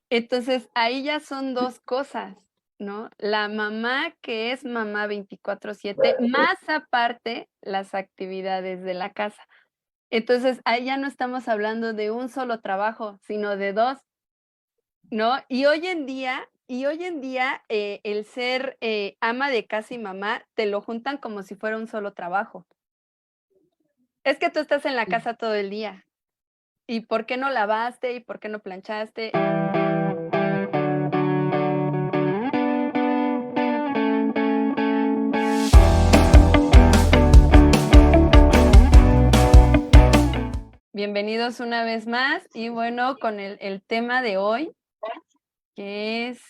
Entonces, ahí ya son 2 cosas, ¿no? La mamá que es mamá 24/7, más aparte las actividades de la casa. Entonces, ahí ya no estamos hablando de un solo trabajo, sino de 2, ¿no? Y hoy en día, el ser, ama de casa y mamá, te lo juntan como si fuera un solo trabajo. Es que tú estás en la casa todo el día, ¿y por qué no lavaste? ¿Y por qué no planchaste? Bienvenidos una vez más y bueno, con el tema de hoy, que es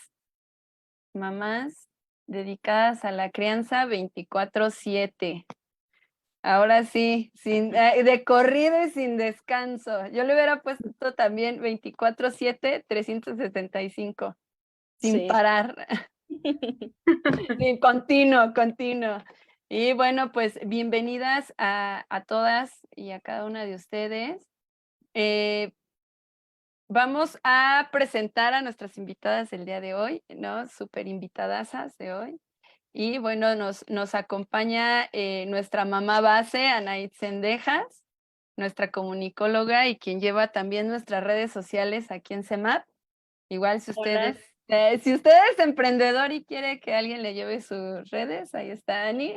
mamás dedicadas a la crianza 24/7. Ahora sí, sin de corrido y sin descanso. Yo le hubiera puesto también 24/7, 365, sin Sí. parar, sí, continuo, continuo. Y bueno, pues bienvenidas a todas y a cada una de ustedes. Eh, Vamos a presentar a nuestras invitadas del día de hoy, ¿no? Súper invitadasas de hoy. Y bueno, nos acompaña nuestra mamá base, Anaid Cendejas, nuestra comunicóloga y quien lleva también nuestras redes sociales aquí en CEMAP. Igual Hola. si usted es emprendedor y quiere que alguien le lleve sus redes, ahí está Ani,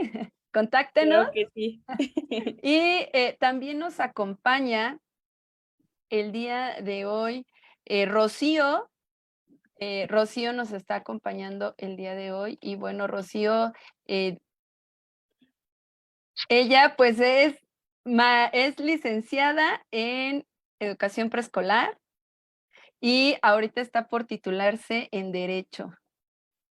contáctenos. Claro que sí. Y también nos acompaña el día de hoy Rocío. Rocío nos está acompañando el día de hoy y bueno, Rocío, eh, ella pues es licenciada en educación preescolar y ahorita está por titularse en derecho.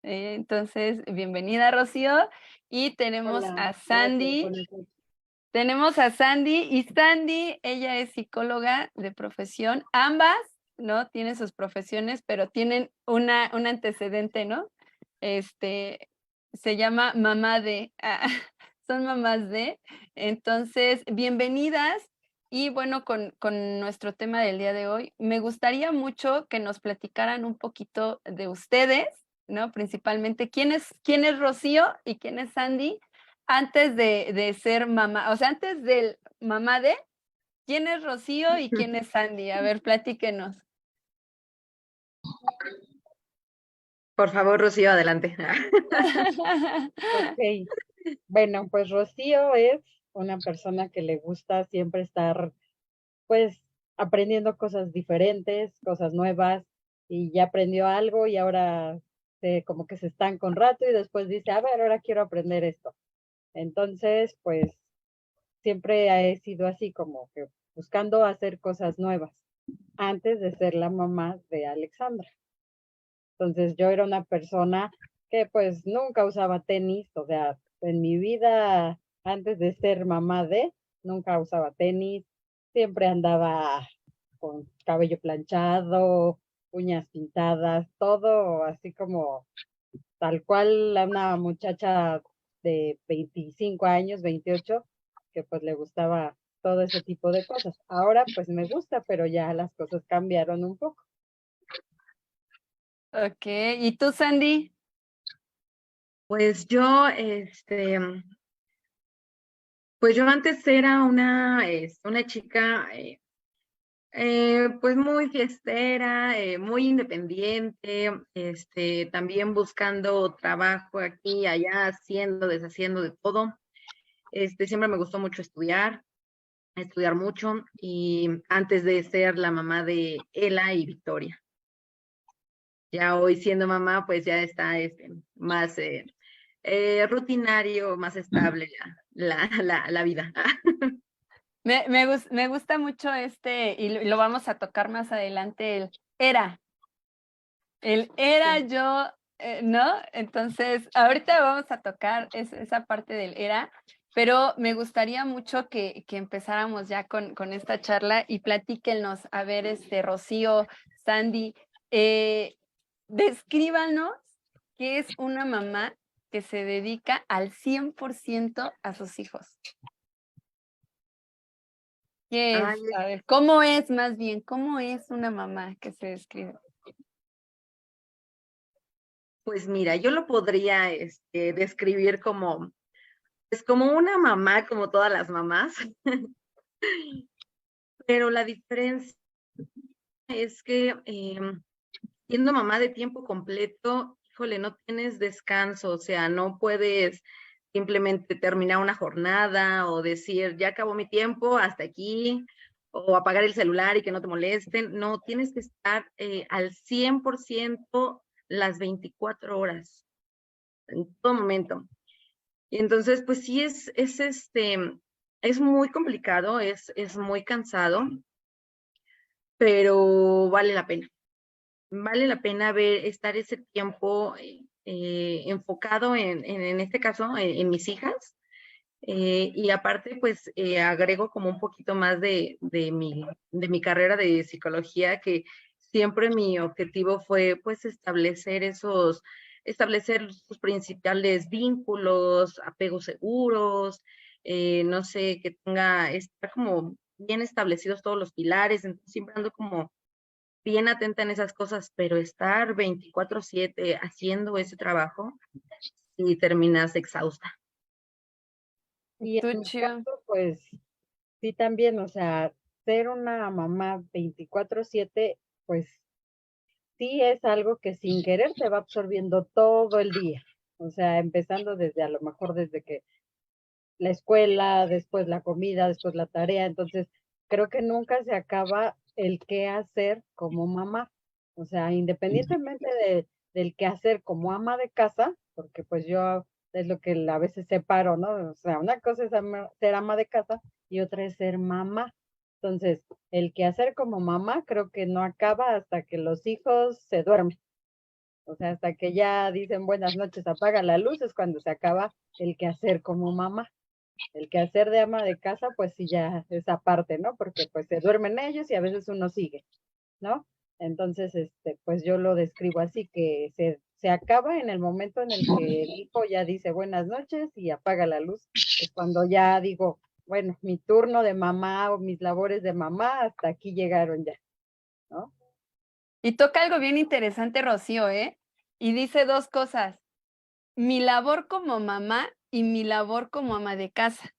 Entonces, bienvenida Rocío y Hola, gracias, buenas noches. tenemos a Sandy y Sandy, ella es psicóloga de profesión, ambas, ¿no? Tienen sus profesiones, pero tienen un antecedente, ¿no? Este, se llama mamá de, son mamás de. Entonces, bienvenidas. Y bueno, con nuestro tema del día de hoy, me gustaría mucho que nos platicaran un poquito de ustedes, ¿no? Principalmente, ¿quién es Rocío y quién es Sandy? Antes de ser mamá, o sea, antes del mamá de, ¿quién es Rocío y quién es Sandy? A ver, platíquenos. Por favor, Rocío, adelante. Ok, bueno, pues Rocío es una persona que le gusta siempre estar, pues, aprendiendo cosas diferentes, cosas nuevas, y ya aprendió algo y ahora como que se estanca un rato y después dice, a ver, ahora quiero aprender esto. Entonces, pues, siempre he sido así como que buscando hacer cosas nuevas antes de ser la mamá de Alexandra. Entonces yo era una persona que pues nunca usaba tenis, o sea, en mi vida antes de ser mamá de, nunca usaba tenis, siempre andaba con cabello planchado, uñas pintadas, todo así como tal cual una muchacha de 25 años, 28, que pues le gustaba todo ese tipo de cosas. Ahora pues me gusta, pero ya las cosas cambiaron un poco. Okey, ¿y tú, Sandy? Pues yo, pues yo antes era una chica, pues muy fiestera, muy independiente, también buscando trabajo aquí y allá, haciendo, deshaciendo de todo. Siempre me gustó mucho estudiar mucho, y antes de ser la mamá de Ela y Victoria. Ya hoy siendo mamá, pues ya está más rutinario, más estable ya la vida. Me gusta mucho y lo vamos a tocar más adelante, era. El era Sí. yo, ¿no? Entonces, ahorita vamos a tocar esa parte del era, pero me gustaría mucho que empezáramos ya con esta charla y platíquenos, a ver, Rocío, Sandy, eh, descríbanos qué es una mamá que se dedica al 100% a sus hijos. ¿Qué es? Ay, A ver, ¿cómo es más bien? ¿Cómo es una mamá que se describe? Pues mira, yo lo podría describir como, pues como una mamá, como todas las mamás, pero la diferencia es que siendo mamá de tiempo completo, híjole, no tienes descanso, o sea, no puedes simplemente terminar una jornada o decir, ya acabó mi tiempo, hasta aquí, o apagar el celular y que no te molesten. No, tienes que estar al 100% las 24 horas, en todo momento. Y entonces, pues sí, es muy complicado, es muy cansado, pero vale la pena. Vale la pena estar ese tiempo enfocado en este caso, en mis hijas. Y aparte, pues agrego como un poquito más de mi carrera de psicología, que siempre mi objetivo fue pues establecer sus principales vínculos, apegos seguros, no sé, que estar como bien establecidos todos los pilares, entonces siempre ando como bien atenta en esas cosas, pero estar 24/7 haciendo ese trabajo y terminas exhausta. Y Tú, en mi Chio. caso, pues sí también, o sea, ser una mamá 24/7, pues sí es algo que sin querer se va absorbiendo todo el día. O sea, empezando desde a lo mejor desde que la escuela, después la comida, después la tarea. Entonces, creo que nunca se acaba el qué hacer como mamá. O sea, independientemente del qué hacer como ama de casa, porque pues yo es lo que a veces separo, ¿no? O sea, una cosa es ser ama de casa y otra es ser mamá. Entonces, el qué hacer como mamá creo que no acaba hasta que los hijos se duermen. O sea, hasta que ya dicen buenas noches, apaga la luz, es cuando se acaba el qué hacer como mamá. El quehacer de ama de casa, pues sí, ya es aparte, ¿no? Porque pues se duermen ellos y a veces uno sigue, ¿no? Entonces, pues yo lo describo así, que se acaba en el momento en el que el hijo ya dice buenas noches y apaga la luz. Es cuando ya digo, bueno, mi turno de mamá o mis labores de mamá hasta aquí llegaron ya, ¿no? Y toca algo bien interesante, Rocío, ¿eh? Y dice dos cosas, mi labor como mamá y mi labor como ama de casa.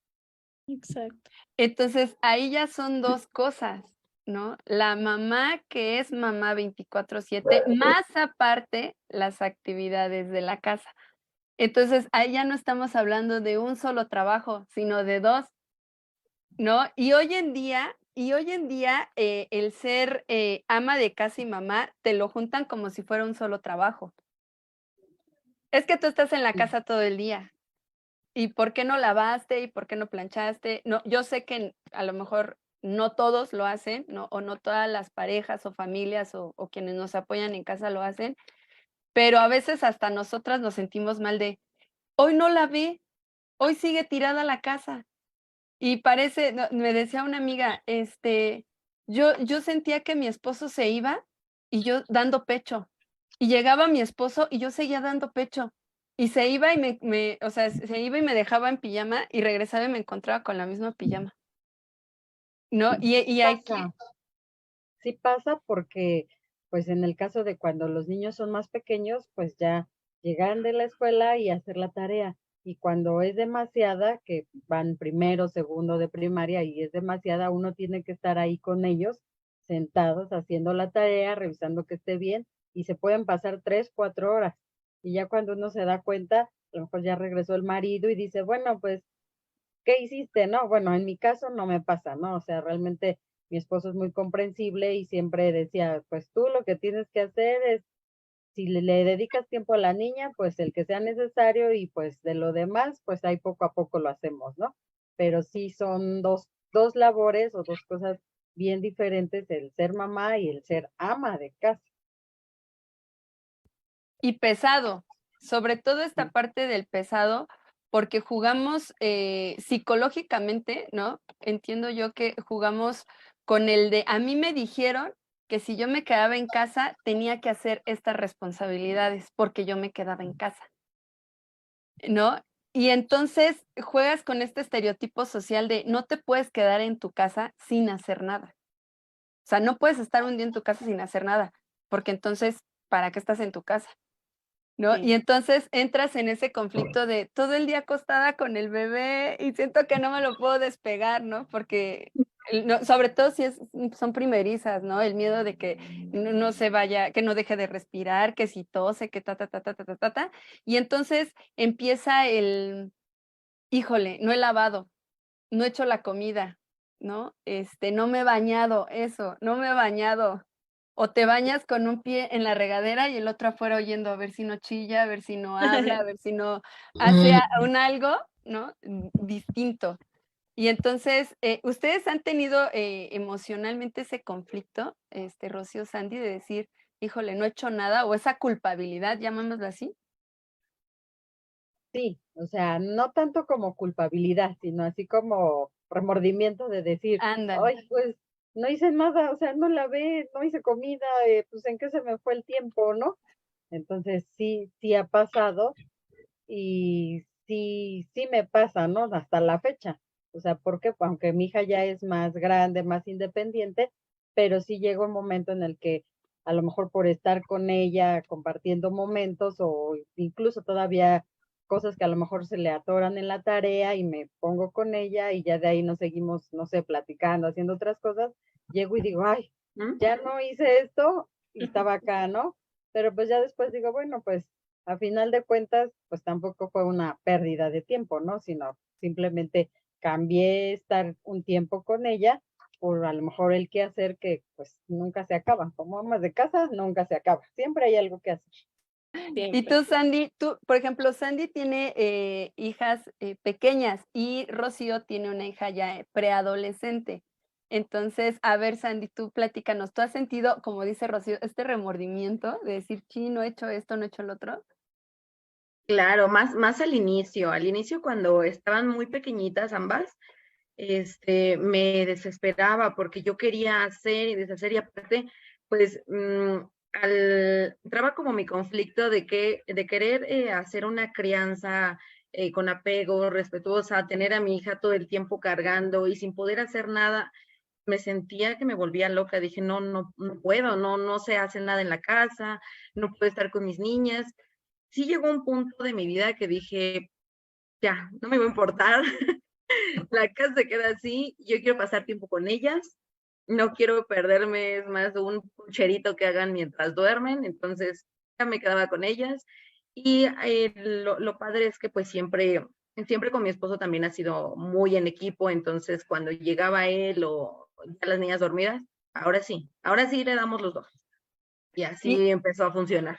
Exacto. Entonces, ahí ya son dos cosas, ¿no? La mamá que es mamá 24/7, más aparte las actividades de la casa. Entonces, ahí ya no estamos hablando de un solo trabajo, sino de dos, ¿no? Y hoy en día, el ser, ama de casa y mamá, te lo juntan como si fuera un solo trabajo. Es que tú estás en la Sí. casa todo el día, ¿y por qué no lavaste? ¿Y por qué no planchaste? No, yo sé que a lo mejor no todos lo hacen, ¿no? O no todas las parejas o familias o quienes nos apoyan en casa lo hacen, pero a veces hasta nosotras nos sentimos mal de: "Hoy no lavé, hoy sigue tirada la casa". Y parece, no, me decía una amiga, yo sentía que mi esposo se iba y yo dando pecho, y llegaba mi esposo y yo seguía dando pecho, y se iba y o sea, se iba y me dejaba en pijama y regresaba y me encontraba con la misma pijama, ¿no? Y aquí Pasa, sí pasa porque, pues en el caso de cuando los niños son más pequeños, pues ya llegan de la escuela y hacer la tarea. Y cuando es demasiada, que van primero, segundo de primaria y es demasiada, uno tiene que estar ahí con ellos, sentados, haciendo la tarea, revisando que esté bien, y se pueden pasar 3, 4 horas. Y ya cuando uno se da cuenta, a lo mejor ya regresó el marido y dice, bueno, pues ¿qué hiciste? No, bueno, en mi caso no me pasa, ¿no? O sea, realmente mi esposo es muy comprensible y siempre decía, pues tú lo que tienes que hacer es, si le dedicas tiempo a la niña, pues el que sea necesario y pues de lo demás, pues ahí poco a poco lo hacemos, ¿no? Pero sí son dos labores o dos cosas bien diferentes, el ser mamá y el ser ama de casa. y pesado, sobre todo esta parte del pesado, porque jugamos, psicológicamente, ¿no? Entiendo yo que jugamos con el de, a mí me dijeron que si yo me quedaba en casa tenía que hacer estas responsabilidades, porque yo me quedaba en casa, ¿no? Y entonces juegas con este estereotipo social de no te puedes quedar en tu casa sin hacer nada. O sea, no puedes estar un día en tu casa sin hacer nada, porque entonces, ¿para qué estás en tu casa? ¿no? Sí. Y entonces entras en ese conflicto de todo el día acostada con el bebé y siento que no me lo puedo despegar, ¿no? Porque sobre todo si son primerizas, ¿no? El miedo de que no se vaya, que no deje de respirar, que si tose, que ta, ta, ta, ta, ta, ta, ta, ta. Y entonces empieza híjole, no he lavado, no he hecho la comida, ¿no? No me he bañado, eso, no me he bañado. O te bañas con un pie en la regadera y el otro afuera oyendo a ver si no chilla, a ver si no habla, a ver si no hace un algo, ¿no? Distinto. Y entonces, ¿ustedes han tenido emocionalmente ese conflicto, Rocío, Sandy, de decir, híjole, no he hecho nada, o esa culpabilidad, llamémoslo así? Sí, o sea, no tanto como culpabilidad, sino así como remordimiento de decir, Ándale. ay, pues no hice nada, o sea, no lavé, no hice comida, pues en qué se me fue el tiempo, ¿no? Entonces sí, sí ha pasado y sí, sí me pasa, ¿no? Hasta la fecha. O sea, porque aunque mi hija ya es más grande, más independiente, pero sí llega un momento en el que a lo mejor por estar con ella, compartiendo momentos o incluso todavía cosas que a lo mejor se le atoran en la tarea y me pongo con ella y ya de ahí nos seguimos, no sé, platicando, haciendo otras cosas, llego y digo, ay, ¿Mm? ya no hice esto y estaba acá, ¿no? Pero pues ya después digo, bueno, pues a final de cuentas, pues tampoco fue una pérdida de tiempo, ¿no? Sino simplemente cambié estar un tiempo con ella por a lo mejor el qué hacer que pues nunca se acaba. Como amas de casa, nunca se acaba. Siempre hay algo que hacer. Y Siempre. tú, Sandy, por ejemplo, Sandy tiene hijas pequeñas y Rocío tiene una hija ya preadolescente. Entonces, a ver, Sandy, tú platícanos, ¿tú has sentido, como dice Rocío, este remordimiento de decir, sí, no he hecho esto, no he hecho lo otro? Claro, más al inicio cuando estaban muy pequeñitas ambas, me desesperaba porque yo quería hacer y deshacer y aparte, pues, entraba como mi conflicto de querer hacer una crianza con apego, respetuosa, tener a mi hija todo el tiempo cargando y sin poder hacer nada, me sentía que me volvía loca, dije, no, no, no puedo, no se hace nada en la casa, no puedo estar con mis niñas. Sí llegó un punto de mi vida que dije, ya, no me va a importar, la casa se queda así, yo quiero pasar tiempo con ellas, no quiero perderme, es más un pucherito que hagan mientras duermen, entonces ya me quedaba con ellas. Y lo padre es que pues siempre con mi esposo también ha sido muy en equipo, entonces cuando llegaba él o ya las niñas dormidas, ahora sí le damos los dos. Y Y, así empezó a funcionar.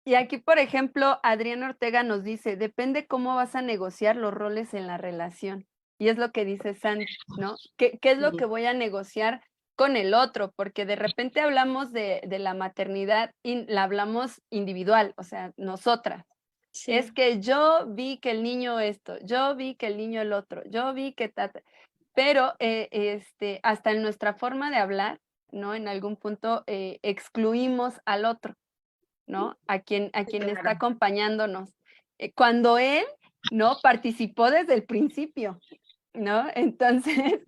y aquí, por ejemplo, Adrián Ortega nos dice, depende cómo vas a negociar los roles en la relación. Y es lo que dice Sandy, ¿no? ¿Qué es lo que voy a negociar con el otro? Porque de repente hablamos de la maternidad y la hablamos individual, o sea, nosotras. Es Sí. que yo vi que el niño esto, yo vi que el niño el otro, yo vi que pero hasta en nuestra forma de hablar, ¿no? En algún punto excluimos al otro, ¿no? A quien está Claro. acompañándonos. Cuando él, ¿no? Participó desde el principio, ¿no? Entonces,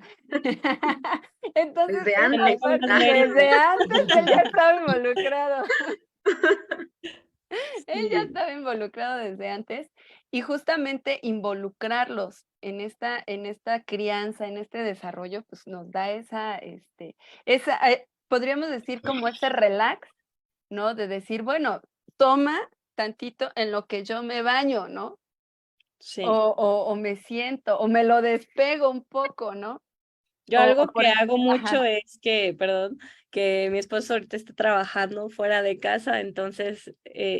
entonces Desde Se le antes. dio más desde mérito. antes él ya estaba involucrado. Él ya Sí. estaba involucrado desde antes y justamente involucrarlos en esta crianza, en este desarrollo, pues nos da podríamos decir como ese relax, ¿no? De decir, bueno, toma tantito en lo que yo me baño, ¿no? O, Sí. o me siento, o me lo despego un poco, ¿no? Yo algo Por que hago mucho ajá. es que, perdón, que mi esposo ahorita está trabajando fuera de casa, entonces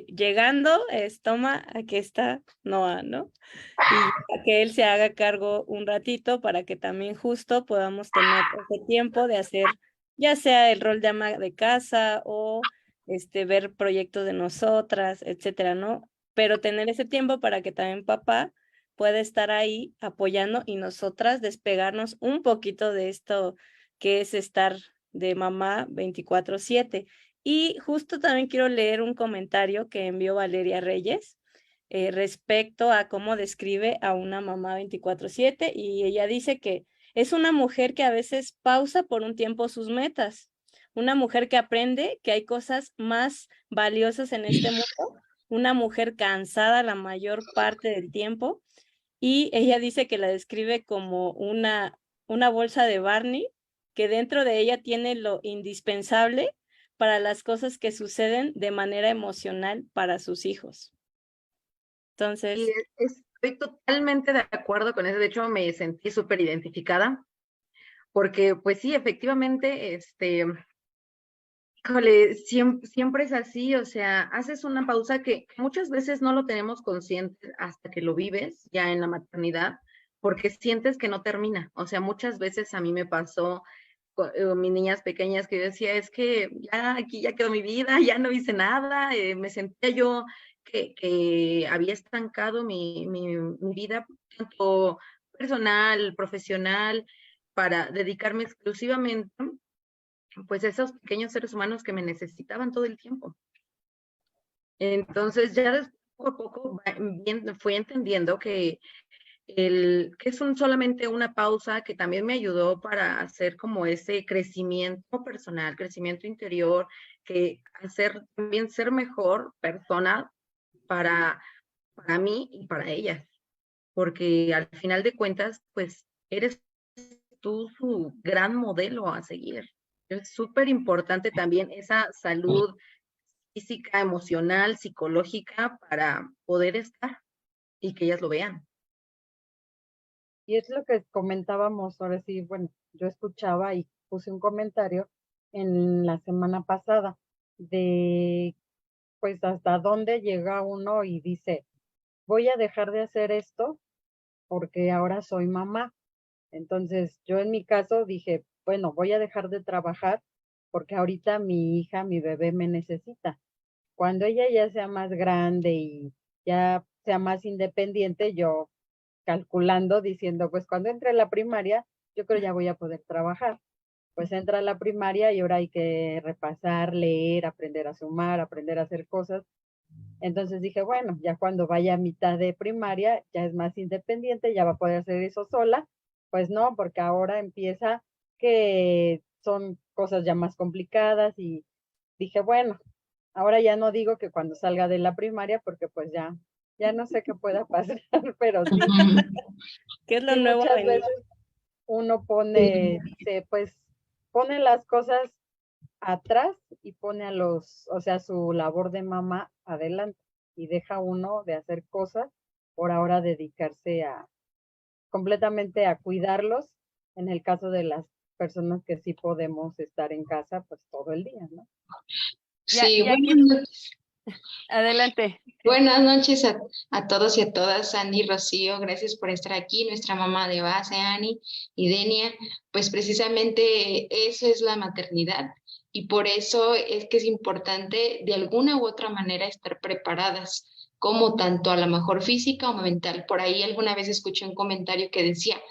llegando es toma, aquí está Noah, ¿no? Y a que él se haga cargo un ratito para que también justo podamos tener ese tiempo de hacer, ya sea el rol de ama de casa o ver proyectos de nosotras, etcétera, ¿no? Pero tener ese tiempo para que también papá puede estar ahí apoyando y nosotras despegarnos un poquito de esto que es estar de mamá 24/7. Y justo también quiero leer un comentario que envió Valeria Reyes respecto a cómo describe a una mamá 24/7 y ella dice que es una mujer que a veces pausa por un tiempo sus metas, una mujer que aprende que hay cosas más valiosas en este mundo una mujer cansada la mayor parte del tiempo, y ella dice que la describe como una bolsa de Barney, que dentro de ella tiene lo indispensable para las cosas que suceden de manera emocional para sus hijos. Entonces, Y estoy totalmente de acuerdo con eso. De hecho, me sentí súper identificada, porque pues sí, efectivamente, híjole, siempre es así, o sea, haces una pausa que muchas veces no lo tenemos consciente hasta que lo vives ya en la maternidad, porque sientes que no termina. O sea, muchas veces a mí me pasó mis niñas pequeñas que yo decía, es que ya aquí ya quedó mi vida, ya no hice nada, me sentía yo que había estancado mi vida, tanto personal, profesional, para dedicarme exclusivamente pues a esos pequeños seres humanos que me necesitaban todo el tiempo. Entonces ya poco a poco fui entendiendo que que es solamente una pausa que también me ayudó para hacer como ese crecimiento personal, crecimiento interior, que hacer también ser mejor persona para, para mí y para ellas, porque al final de cuentas, pues eres tú su gran modelo a seguir. Es súper importante también esa salud física, emocional, psicológica para poder estar y que ellas lo vean. Y es lo que comentábamos, ahora sí, bueno, yo escuchaba y puse un comentario en la semana pasada de, pues, hasta dónde llega uno y dice, voy a dejar de hacer esto porque ahora soy mamá. Entonces, yo en mi caso dije, bueno, voy a dejar de trabajar porque ahorita mi hija, mi bebé me necesita. Cuando ella ya sea más grande y ya sea más independiente, yo calculando, diciendo, pues cuando entre a la primaria, yo creo ya voy a poder trabajar. Pues entra a la primaria y ahora hay que repasar, leer, aprender a sumar, aprender a hacer cosas. Entonces dije, bueno, ya cuando vaya a mitad de primaria, ya es más independiente, ya va a poder hacer eso sola. Pues no, porque ahora empieza que son cosas ya más complicadas y dije, bueno, ahora ya no digo que cuando salga de la primaria, porque pues ya no sé qué pueda pasar, pero sí, ¿qué es lo sí nuevo a muchas venir? veces uno dice, pues pone las cosas atrás y pone o sea, su labor de mamá adelante y deja uno de hacer cosas por ahora dedicarse completamente a cuidarlos, en el caso de las personas que sí podemos estar en casa, pues todo el día, ¿no? Sí, Ya aquí, buenas noches. adelante. Buenas noches a todos y a todas, Sandy, Rocío, gracias por estar aquí, nuestra mamá de base, Ani y Denia, pues precisamente eso es la maternidad y por eso es que es importante de alguna u otra manera estar preparadas, como tanto a lo mejor física o mental. Por ahí alguna vez escuché un comentario que decía,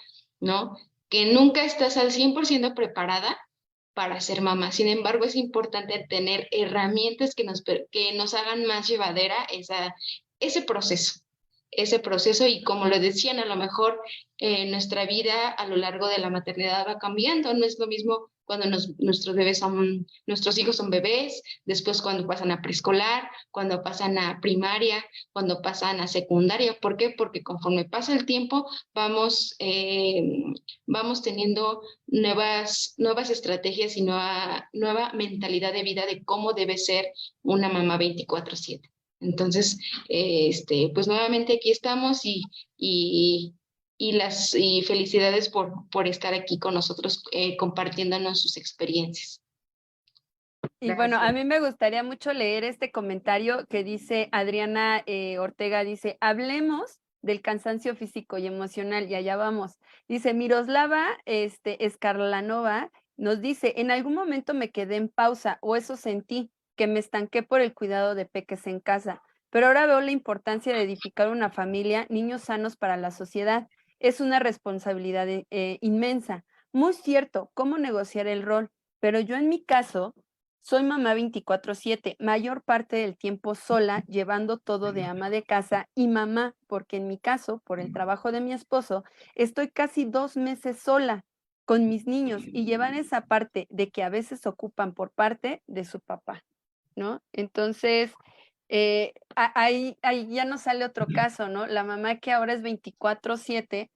¿no? Que nunca estás al 100% preparada para ser mamá. Sin embargo, es importante tener herramientas que nos hagan más llevadera ese proceso y como lo decían, a lo mejor nuestra vida a lo largo de la maternidad va cambiando. No es lo mismo cuando nuestros hijos son bebés, después cuando pasan a preescolar, cuando pasan a primaria, cuando pasan a secundaria. ¿Por qué? Porque conforme pasa el tiempo vamos teniendo nuevas estrategias y nueva mentalidad de vida de cómo debe ser una mamá 24/7. Entonces, pues nuevamente aquí estamos y felicidades por estar aquí con nosotros compartiéndonos sus experiencias. Y bueno, a Gracias. mí me gustaría mucho leer este comentario que dice Adriana Ortega, dice, hablemos del cansancio físico y emocional, y allá vamos. Dice, Miroslava Escarlanova nos dice, en algún momento me quedé en pausa, o eso sentí, que me estanqué por el cuidado de peques en casa, pero ahora veo la importancia de edificar una familia, niños sanos para la sociedad. Es una responsabilidad inmensa. Muy cierto, ¿cómo negociar el rol? Pero yo en mi caso soy mamá 24/7, mayor parte del tiempo sola, llevando todo de ama de casa y mamá, porque en mi caso, por el trabajo de mi esposo, estoy casi 2 meses sola con mis niños y llevan esa parte de que a veces ocupan por parte de su papá, ¿no? Entonces, ahí ya nos sale otro caso, ¿no? La mamá que ahora es 24/7,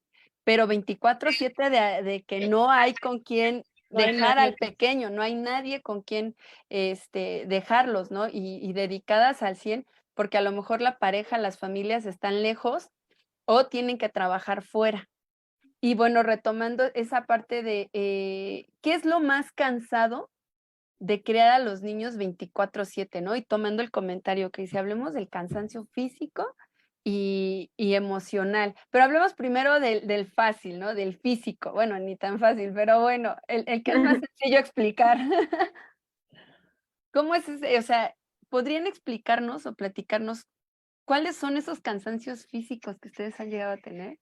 pero 24/7 de que no hay con quién No hay dejar nadie. al pequeño, no hay nadie con quien, dejarlos, ¿no? Y dedicadas al 100, porque a lo mejor la pareja, las familias están lejos o tienen que trabajar fuera. Y bueno, retomando esa parte de, ¿qué es lo más cansado de criar a los niños 24/7, ¿no? Y tomando el comentario que dice, hablemos del cansancio físico y emocional, pero hablemos primero del fácil, ¿no? Del físico, bueno, ni tan fácil, pero bueno, el que es más sencillo explicar. ¿Cómo es ese? O sea, ¿podrían explicarnos o platicarnos cuáles son esos cansancios físicos que ustedes han llegado a tener?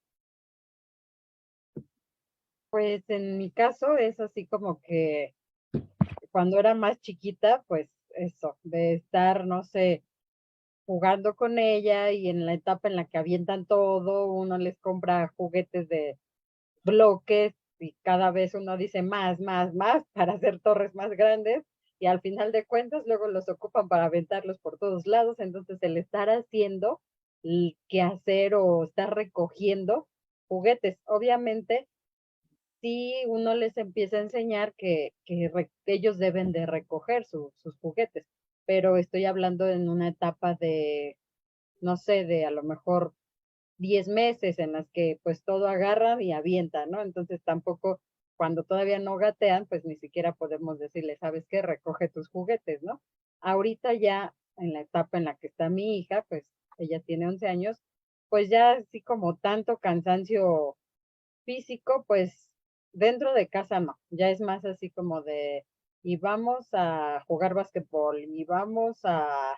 Pues en mi caso es así como que cuando era más chiquita, pues eso, de estar, no sé, jugando con ella y en la etapa en la que avientan todo, uno les compra juguetes de bloques y cada vez uno dice más, más, más para hacer torres más grandes y al final de cuentas luego los ocupan para aventarlos por todos lados, entonces el estar haciendo el qué hacer o estar recogiendo juguetes, obviamente sí uno les empieza a enseñar que ellos deben de recoger sus juguetes, pero estoy hablando en una etapa de, no sé, de a lo mejor 10 meses en las que pues todo agarran y avientan, ¿no? Entonces tampoco, cuando todavía no gatean, pues ni siquiera podemos decirle, ¿sabes qué? Recoge tus juguetes, ¿no? Ahorita ya en la etapa en la que está mi hija, pues ella tiene 11 años, pues ya así como tanto cansancio físico, pues dentro de casa no, ya es más así como de, y vamos a jugar basquetbol, y vamos a,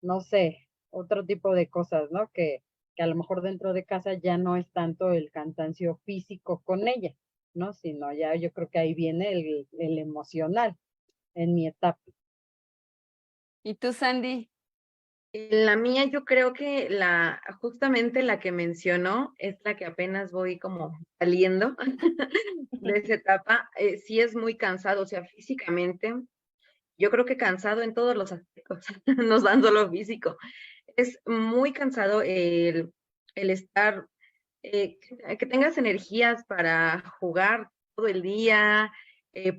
no sé, otro tipo de cosas, ¿no? Que a lo mejor dentro de casa ya no es tanto el cansancio físico con ella, ¿no? Sino ya yo creo que ahí viene el emocional en mi etapa. ¿Y tú, Sandy? La mía, yo creo que justamente la que mencionó es la que apenas voy como saliendo de esa etapa. Sí es muy cansado, o sea, físicamente, yo creo que cansado en todos los aspectos, no tan solo físico. Es muy cansado el estar, que tengas energías para jugar todo el día,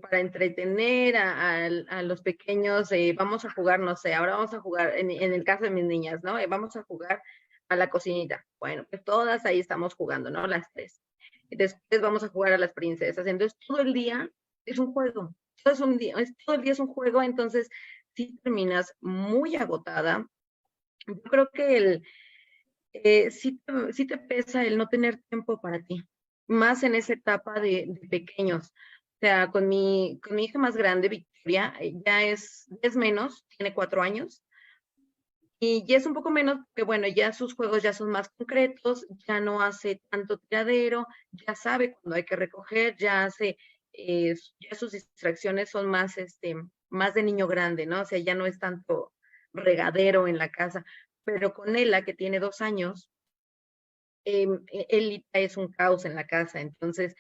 para entretener a los pequeños. Vamos a jugar, no sé, ahora vamos a jugar, en el caso de mis niñas, ¿no? Vamos a jugar a la cocinita. Bueno, pues todas ahí estamos jugando, ¿no? Las tres. Después vamos a jugar a las princesas. Entonces, todo el día es un juego. Todo el día es un juego, entonces sí terminas muy agotada. Yo creo que sí te pesa el no tener tiempo para ti, más en esa etapa de pequeños. O sea, con mi hija más grande, Victoria, ya es menos, tiene 4 años, y ya es un poco menos, que bueno, ya sus juegos ya son más concretos, ya no hace tanto tiradero, ya sabe cuando hay que recoger, ya sus distracciones son más, más de niño grande, ¿no? O sea, ya no es tanto regadero en la casa, pero con Ella, que tiene 2 años, él es un caos en la casa, entonces,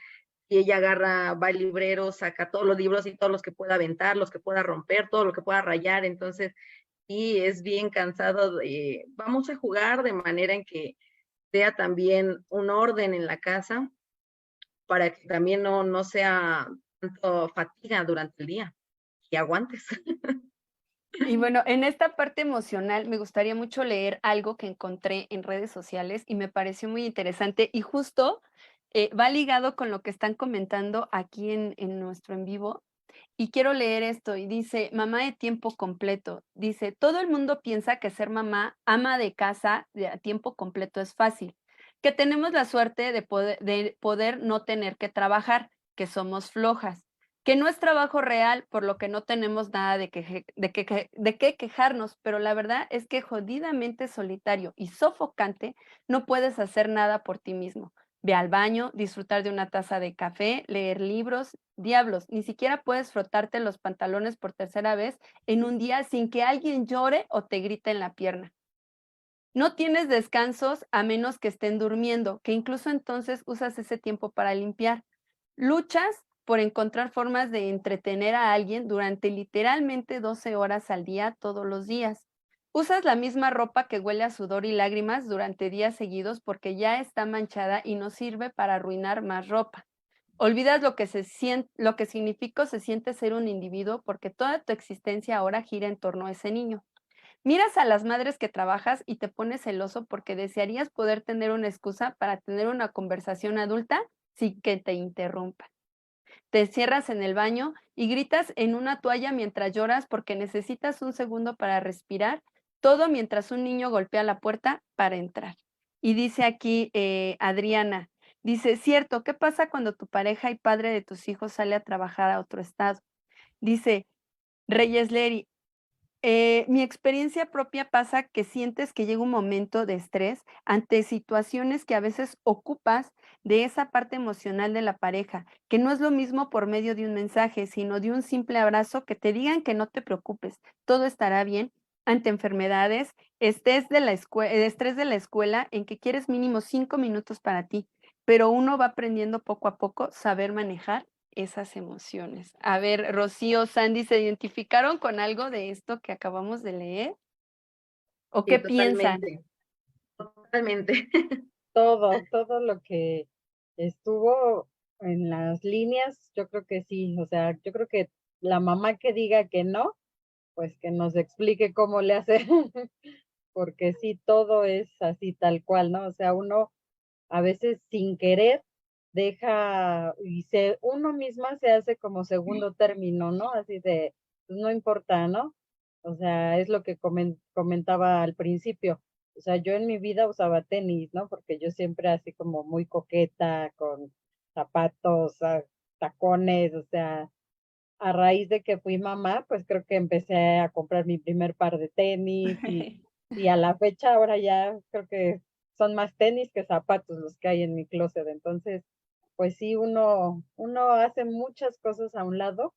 si ella agarra, va al librero, saca todos los libros y todos los que pueda aventar, los que pueda romper, todo lo que pueda rayar, entonces, sí, es bien cansado. Vamos a jugar de manera en que sea también un orden en la casa, para que también no sea tanto fatiga durante el día, y aguantes. Y bueno, en esta parte emocional me gustaría mucho leer algo que encontré en redes sociales y me pareció muy interesante y justo va ligado con lo que están comentando aquí en nuestro en vivo. Y quiero leer esto y dice, mamá de tiempo completo. Dice, todo el mundo piensa que ser mamá, ama de casa a tiempo completo es fácil, que tenemos la suerte de poder no tener que trabajar, que somos flojas, que no es trabajo real, por lo que no tenemos nada de qué quejarnos, pero la verdad es que jodidamente solitario y sofocante no puedes hacer nada por ti mismo. Ve al baño, disfrutar de una taza de café, leer libros. Diablos, ni siquiera puedes frotarte los pantalones por tercera vez en un día sin que alguien llore o te grite en la pierna. No tienes descansos a menos que estén durmiendo, que incluso entonces usas ese tiempo para limpiar. Luchas por encontrar formas de entretener a alguien durante literalmente 12 horas al día, todos los días. Usas la misma ropa que huele a sudor y lágrimas durante días seguidos porque ya está manchada y no sirve para arruinar más ropa. Olvidas lo que significa o se siente ser un individuo porque toda tu existencia ahora gira en torno a ese niño. Miras a las madres que trabajas y te pones celoso porque desearías poder tener una excusa para tener una conversación adulta sin que te interrumpan. Te encierras en el baño y gritas en una toalla mientras lloras porque necesitas un segundo para respirar, todo mientras un niño golpea la puerta para entrar. Y dice aquí Adriana, dice, cierto, ¿qué pasa cuando tu pareja y padre de tus hijos sale a trabajar a otro estado? Dice Reyes Leri, mi experiencia propia pasa que sientes que llega un momento de estrés ante situaciones que a veces ocupas de esa parte emocional de la pareja, que no es lo mismo por medio de un mensaje, sino de un simple abrazo que te digan que no te preocupes, todo estará bien ante enfermedades, estrés de la escuela en que quieres mínimo 5 minutos para ti, pero uno va aprendiendo poco a poco saber manejar esas emociones. A ver, Rocío, Sandy, ¿se identificaron con algo de esto que acabamos de leer? ¿O qué Sí, piensan? totalmente, totalmente. Todo lo que estuvo en las líneas, yo creo que sí, o sea, yo creo que la mamá que diga que no, pues que nos explique cómo le hace, porque sí, todo es así tal cual, ¿no? O sea, uno a veces sin querer deja y uno misma se hace como segundo término, ¿no? Así de, pues no importa, ¿no? O sea, es lo que comentaba al principio. O sea, yo en mi vida usaba tenis, ¿no? Porque yo siempre así como muy coqueta, con zapatos, tacones, o sea, a raíz de que fui mamá, pues creo que empecé a comprar mi primer par de tenis y a la fecha ahora ya creo que son más tenis que zapatos los que hay en mi closet. Entonces, pues sí, uno hace muchas cosas a un lado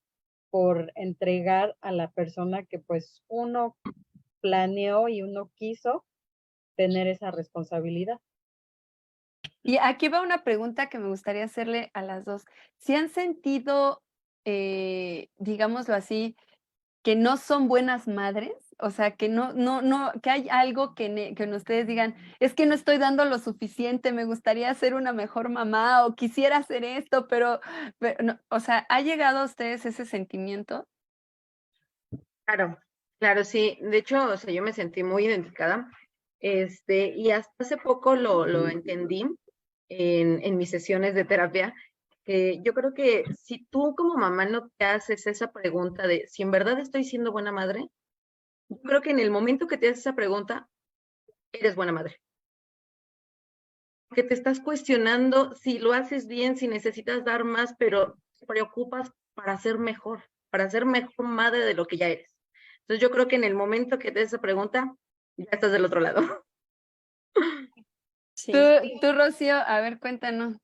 por entregar a la persona que pues uno planeó y uno quiso tener esa responsabilidad. Y aquí va una pregunta que me gustaría hacerle a las dos. ¿Si han sentido, digámoslo así, que no son buenas madres? O sea, que no, que hay algo que ustedes digan, es que no estoy dando lo suficiente, me gustaría ser una mejor mamá o quisiera hacer esto, pero no, o sea, ¿ha llegado a ustedes ese sentimiento? Claro, claro, sí. De hecho, o sea, yo me sentí muy identificada. Y hasta hace poco lo entendí en mis sesiones de terapia, que yo creo que si tú como mamá no te haces esa pregunta de si en verdad estoy siendo buena madre, yo creo que en el momento que te haces esa pregunta, eres buena madre. Que te estás cuestionando si lo haces bien, si necesitas dar más, pero te preocupas para ser mejor madre de lo que ya eres. Entonces yo creo que en el momento que te haces esa pregunta, ya estás del otro lado. Tú, Sí. tú, Rocío, a ver, cuéntanos.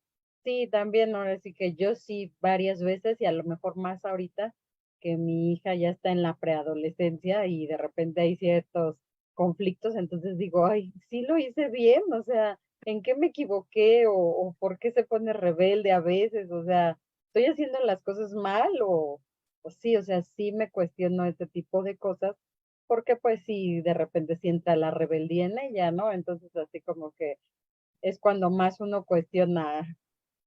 Sí, también, ahora sí que yo sí varias veces y a lo mejor más ahorita que mi hija ya está en la preadolescencia y de repente hay ciertos conflictos, entonces digo, ay, sí lo hice bien, o sea, ¿en qué me equivoqué o por qué se pone rebelde a veces? O sea, ¿estoy haciendo las cosas mal o sí? O sea, sí me cuestiono ese tipo de cosas porque pues sí, de repente sienta la rebeldía en ella, ¿no? Entonces así como que es cuando más uno cuestiona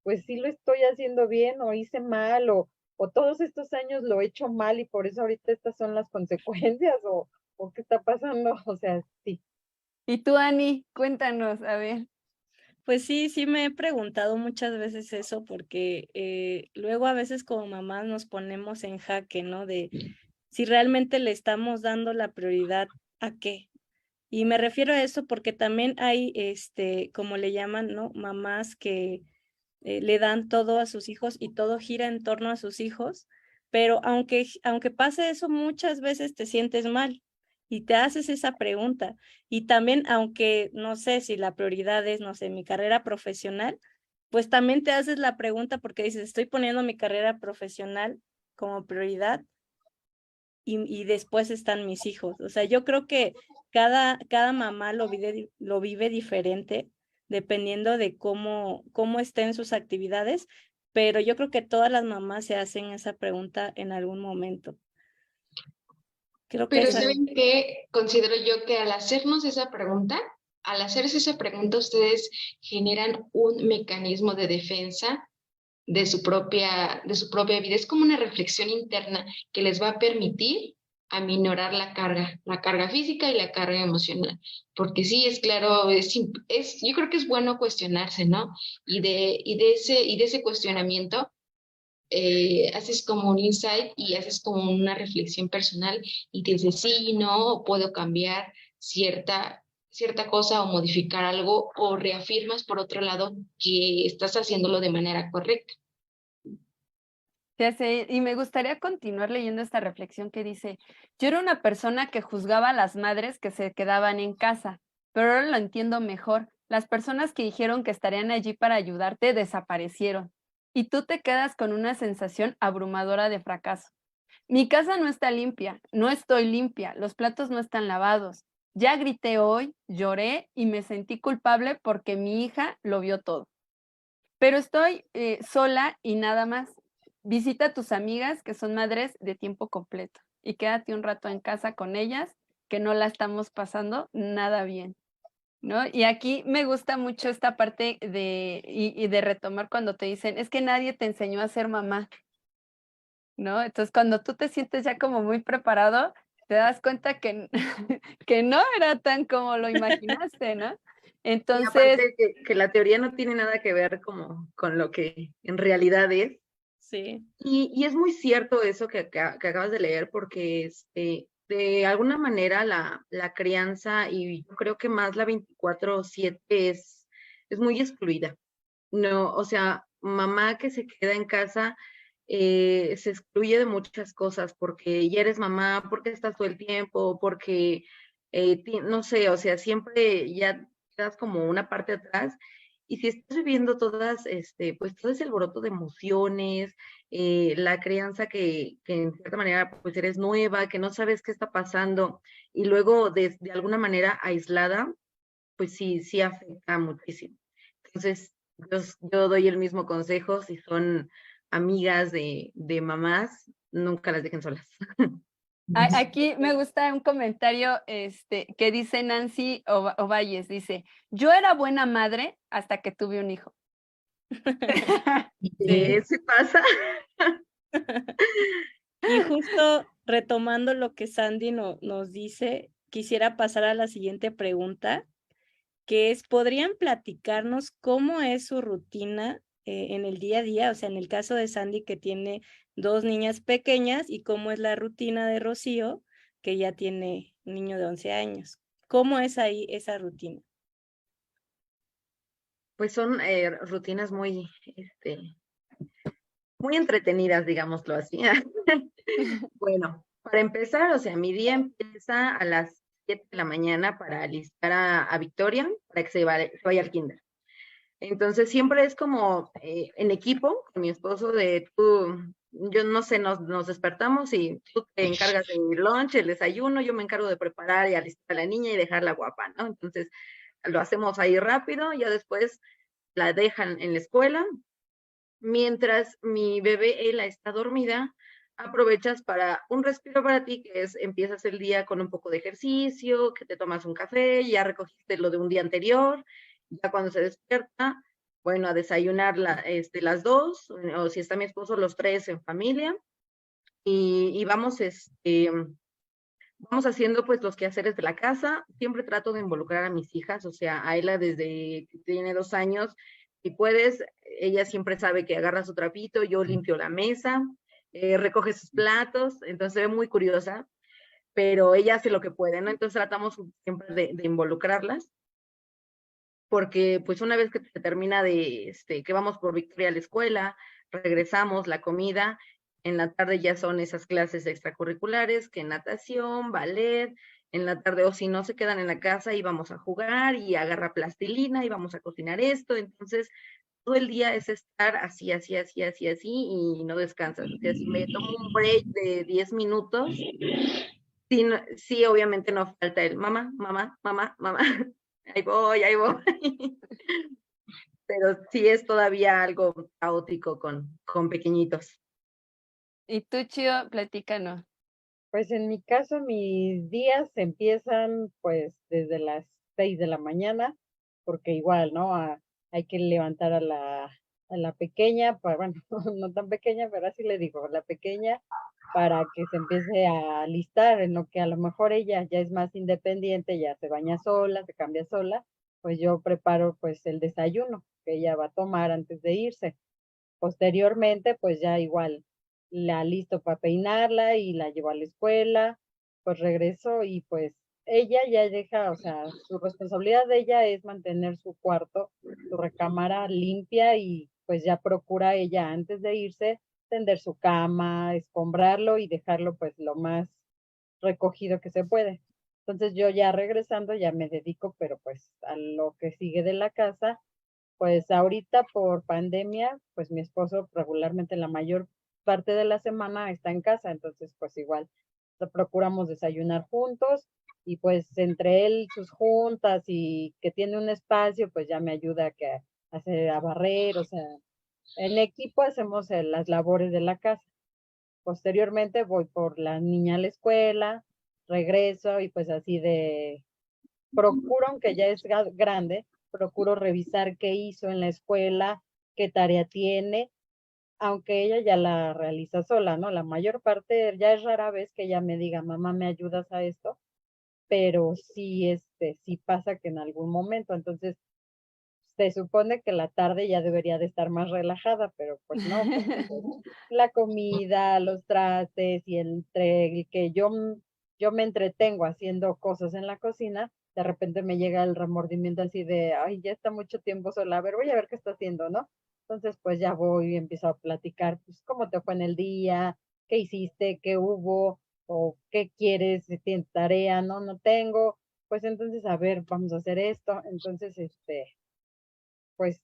pues sí lo estoy haciendo bien o hice mal o todos estos años lo he hecho mal y por eso ahorita estas son las consecuencias o qué está pasando. O sea, sí. Y tú, Ani, cuéntanos, a ver. Pues sí, sí me he preguntado muchas veces eso porque luego a veces como mamás nos ponemos en jaque, ¿no? De si realmente le estamos dando la prioridad a qué. Y me refiero a eso porque también hay, como le llaman, ¿no? Mamás que le dan todo a sus hijos y todo gira en torno a sus hijos, pero aunque pase eso, muchas veces te sientes mal y te haces esa pregunta. Y también, aunque no sé si la prioridad es, no sé, mi carrera profesional, pues también te haces la pregunta porque dices, estoy poniendo mi carrera profesional como prioridad y después están mis hijos. O sea, yo creo que cada mamá lo vive diferente dependiendo de cómo estén sus actividades, pero yo creo que todas las mamás se hacen esa pregunta en algún momento. Creo que Pero esa, ¿saben qué? Considero yo que al hacerse esa pregunta, ustedes generan un mecanismo de defensa de su propia vida. Es como una reflexión interna que les va a permitir aminorar la carga física y la carga emocional. Porque sí, es claro, yo creo que es bueno cuestionarse, ¿no? Y de ese cuestionamiento haces como un insight y haces como una reflexión personal y te dices, sí, no, puedo cambiar cierta cosa o modificar algo o reafirmas por otro lado que estás haciéndolo de manera correcta. Ya sé, y me gustaría continuar leyendo esta reflexión que dice, yo era una persona que juzgaba a las madres que se quedaban en casa, pero ahora lo entiendo mejor. Las personas que dijeron que estarían allí para ayudarte desaparecieron y tú te quedas con una sensación abrumadora de fracaso. Mi casa no está limpia, no estoy limpia, los platos no están lavados. Ya grité hoy, lloré y me sentí culpable porque mi hija lo vio todo. Pero estoy sola y nada más. Visita a tus amigas que son madres de tiempo completo y quédate un rato en casa con ellas, que no la estamos pasando nada bien, ¿no? Y aquí me gusta mucho esta parte y de retomar cuando te dicen, es que nadie te enseñó a ser mamá, ¿no? Entonces, cuando tú te sientes ya como muy preparado, te das cuenta que, que no era tan como lo imaginaste, ¿no? Y Entonces, aparte que la teoría no tiene nada que ver como con lo que en realidad es. sí, Y es muy cierto eso que acabas de leer, porque de alguna manera la crianza, y yo creo que más la 24/7 es muy excluida. No, o sea, mamá que se queda en casa se excluye de muchas cosas, porque ya eres mamá, porque estás todo el tiempo, porque, no sé, o sea, siempre ya quedas como una parte atrás. Y si estás viviendo pues todo ese alboroto de emociones, la crianza que en cierta manera pues eres nueva, que no sabes qué está pasando, y luego de alguna manera aislada, pues sí, sí afecta muchísimo. Entonces, yo doy el mismo consejo, si son amigas de mamás, nunca las dejen solas. Aquí me gusta un comentario que dice Nancy Ovalles, dice, yo era buena madre hasta que tuve un hijo. sí. Se pasa. Y justo retomando lo que Sandy nos dice, quisiera pasar a la siguiente pregunta, que es, ¿podrían platicarnos cómo es su rutina en el día a día? O sea, en el caso de Sandy, que tiene 2 niñas pequeñas, y cómo es la rutina de Rocío, que ya tiene un niño de 11 años. ¿Cómo es ahí esa rutina? Pues son rutinas muy entretenidas, digámoslo así. Bueno, para empezar, o sea, mi día empieza a las 7 de la mañana para alistar a Victoria para que se vaya al kinder. Entonces siempre es como en equipo con mi esposo de tú, yo no sé, nos despertamos y tú te encargas del lunch, el desayuno, yo me encargo de preparar y alistar a la niña y dejarla guapa, ¿no? Entonces lo hacemos ahí rápido, ya después la dejan en la escuela. Mientras mi bebé, ella está dormida, aprovechas para un respiro para ti, que es empiezas el día con un poco de ejercicio, que te tomas un café, ya recogiste lo de un día anterior, ya cuando se despierta, bueno, a desayunar las dos, o si está mi esposo, los tres en familia, y vamos haciendo pues los quehaceres de la casa. Siempre trato de involucrar a mis hijas, o sea, a ella desde que tiene 2 años, si puedes, ella siempre sabe que agarra su trapito, yo limpio la mesa, recoge sus platos, entonces se ve muy curiosa, pero ella hace lo que puede, ¿no? Entonces tratamos siempre de involucrarlas, porque pues una vez que se termina que vamos por Victoria a la escuela, regresamos, la comida, en la tarde ya son esas clases extracurriculares, que natación, ballet, en la tarde, o si no se quedan en la casa y vamos a jugar y agarra plastilina y vamos a cocinar esto, entonces todo el día es estar así, así, así, así, así y no descansas. O sea, si me tomo un break de 10 minutos, sí, sí, obviamente no falta el mamá, mamá, mamá, mamá, ahí voy, ahí voy. Pero sí es todavía algo caótico con pequeñitos. Y tú, Chío, platícanos. Pues en mi caso, mis días empiezan pues desde las 6 de la mañana, porque igual, ¿no? Hay que levantar a la pequeña, bueno, no tan pequeña, pero así le digo, la pequeña, para que se empiece a alistar en lo que a lo mejor ella ya es más independiente, ya se baña sola, se cambia sola, pues yo preparo pues el desayuno que ella va a tomar antes de irse. Posteriormente, pues ya igual la listo para peinarla y la llevo a la escuela, pues regreso y pues ella ya deja, o sea, su responsabilidad de ella es mantener su cuarto, su recámara limpia y pues ya procura ella antes de irse tender su cama, escombrarlo y dejarlo pues lo más recogido que se puede. Entonces yo ya regresando ya me dedico, pero pues a lo que sigue de la casa pues ahorita por pandemia, pues mi esposo regularmente la mayor parte de la semana está en casa, entonces pues igual procuramos desayunar juntos y pues entre él sus juntas y que tiene un espacio, pues ya me ayuda a hacer a barrer, o sea, en equipo hacemos las labores de la casa. Posteriormente voy por la niña a la escuela, regreso y pues así de procuro, aunque ya es grande, procuro revisar qué hizo en la escuela, qué tarea tiene, aunque ella ya la realiza sola, ¿no? La mayor parte, ya es rara vez que ella me diga, mamá, ¿me ayudas a esto? Pero sí, sí pasa que en algún momento, entonces se supone que la tarde ya debería de estar más relajada, pero pues no, porque pues, la comida, los trastes y entre el que yo me entretengo haciendo cosas en la cocina, de repente me llega el remordimiento así de, ay, ya está mucho tiempo sola, a ver, voy a ver qué está haciendo, ¿no? Entonces, pues ya voy y empiezo a platicar, pues, cómo te fue en el día, qué hiciste, qué hubo, o qué quieres, si tienes tarea, no, no tengo, pues entonces, a ver, vamos a hacer esto. Entonces, pues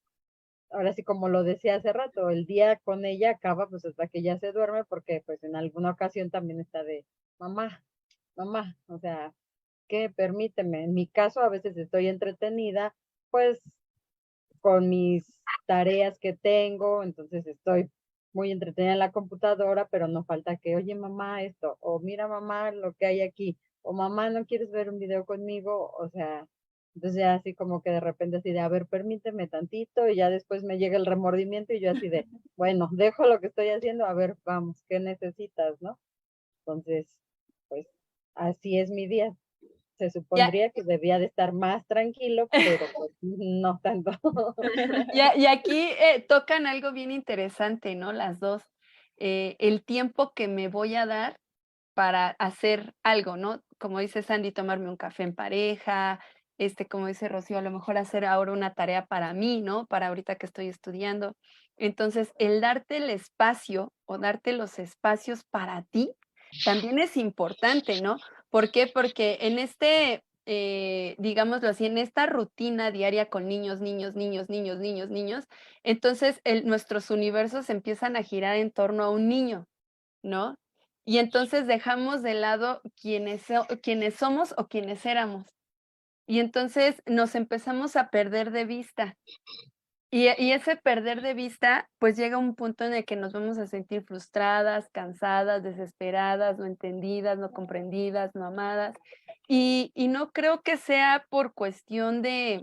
ahora sí, como lo decía hace rato, el día con ella acaba pues hasta que ella se duerme, porque pues en alguna ocasión también está de, mamá, mamá, o sea, ¿qué? Permíteme. En mi caso, a veces estoy entretenida, pues con mis tareas que tengo, entonces estoy muy entretenida en la computadora, pero no falta que, oye, mamá, esto, o mira, mamá, lo que hay aquí, o mamá, ¿no quieres ver un video conmigo? O sea, entonces ya así como que de repente así de, a ver, permíteme tantito, y ya después me llega el remordimiento y yo así de, bueno, dejo lo que estoy haciendo, a ver, vamos, ¿qué necesitas, no? Entonces, pues así es mi día. Se Ya, supondría que debía de estar más tranquilo, pero pues no tanto. y aquí tocan algo bien interesante, ¿no? Las dos. El tiempo que me voy a dar para hacer algo, ¿no? Como dice Sandy, tomarme un café en pareja, como dice Rocío, a lo mejor hacer ahora una tarea para mí, ¿no? Para ahorita que estoy estudiando. Entonces, el darte el espacio o darte los espacios para ti también es importante, ¿no? ¿Por qué? Porque en digámoslo así, en esta rutina diaria con niños, niños, niños, niños, niños, niños, entonces nuestros universos empiezan a girar en torno a un niño, ¿no? Y entonces dejamos de lado quienes somos o quienes éramos. Y entonces nos empezamos a perder de vista. Y ese perder de vista, pues llega un punto en el que nos vamos a sentir frustradas, cansadas, desesperadas, no entendidas, no comprendidas, no amadas. Y no creo que sea por cuestión de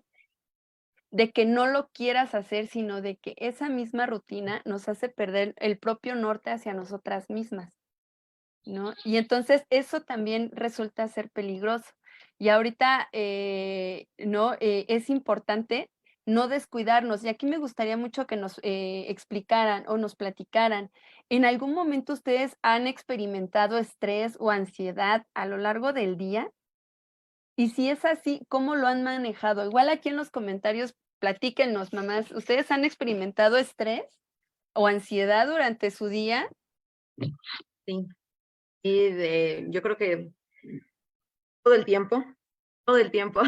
que no lo quieras hacer, sino de que esa misma rutina nos hace perder el propio norte hacia nosotras mismas, ¿no? Y entonces eso también resulta ser peligroso. Y ahorita, ¿no? Es importante no descuidarnos. Y aquí me gustaría mucho que nos explicaran o nos platicaran, ¿en algún momento ustedes han experimentado estrés o ansiedad a lo largo del día? Y si es así, ¿cómo lo han manejado? Igual aquí en los comentarios, platíquenos, mamás, ¿ustedes han experimentado estrés o ansiedad durante su día? Sí, y yo creo que todo el tiempo, todo el tiempo,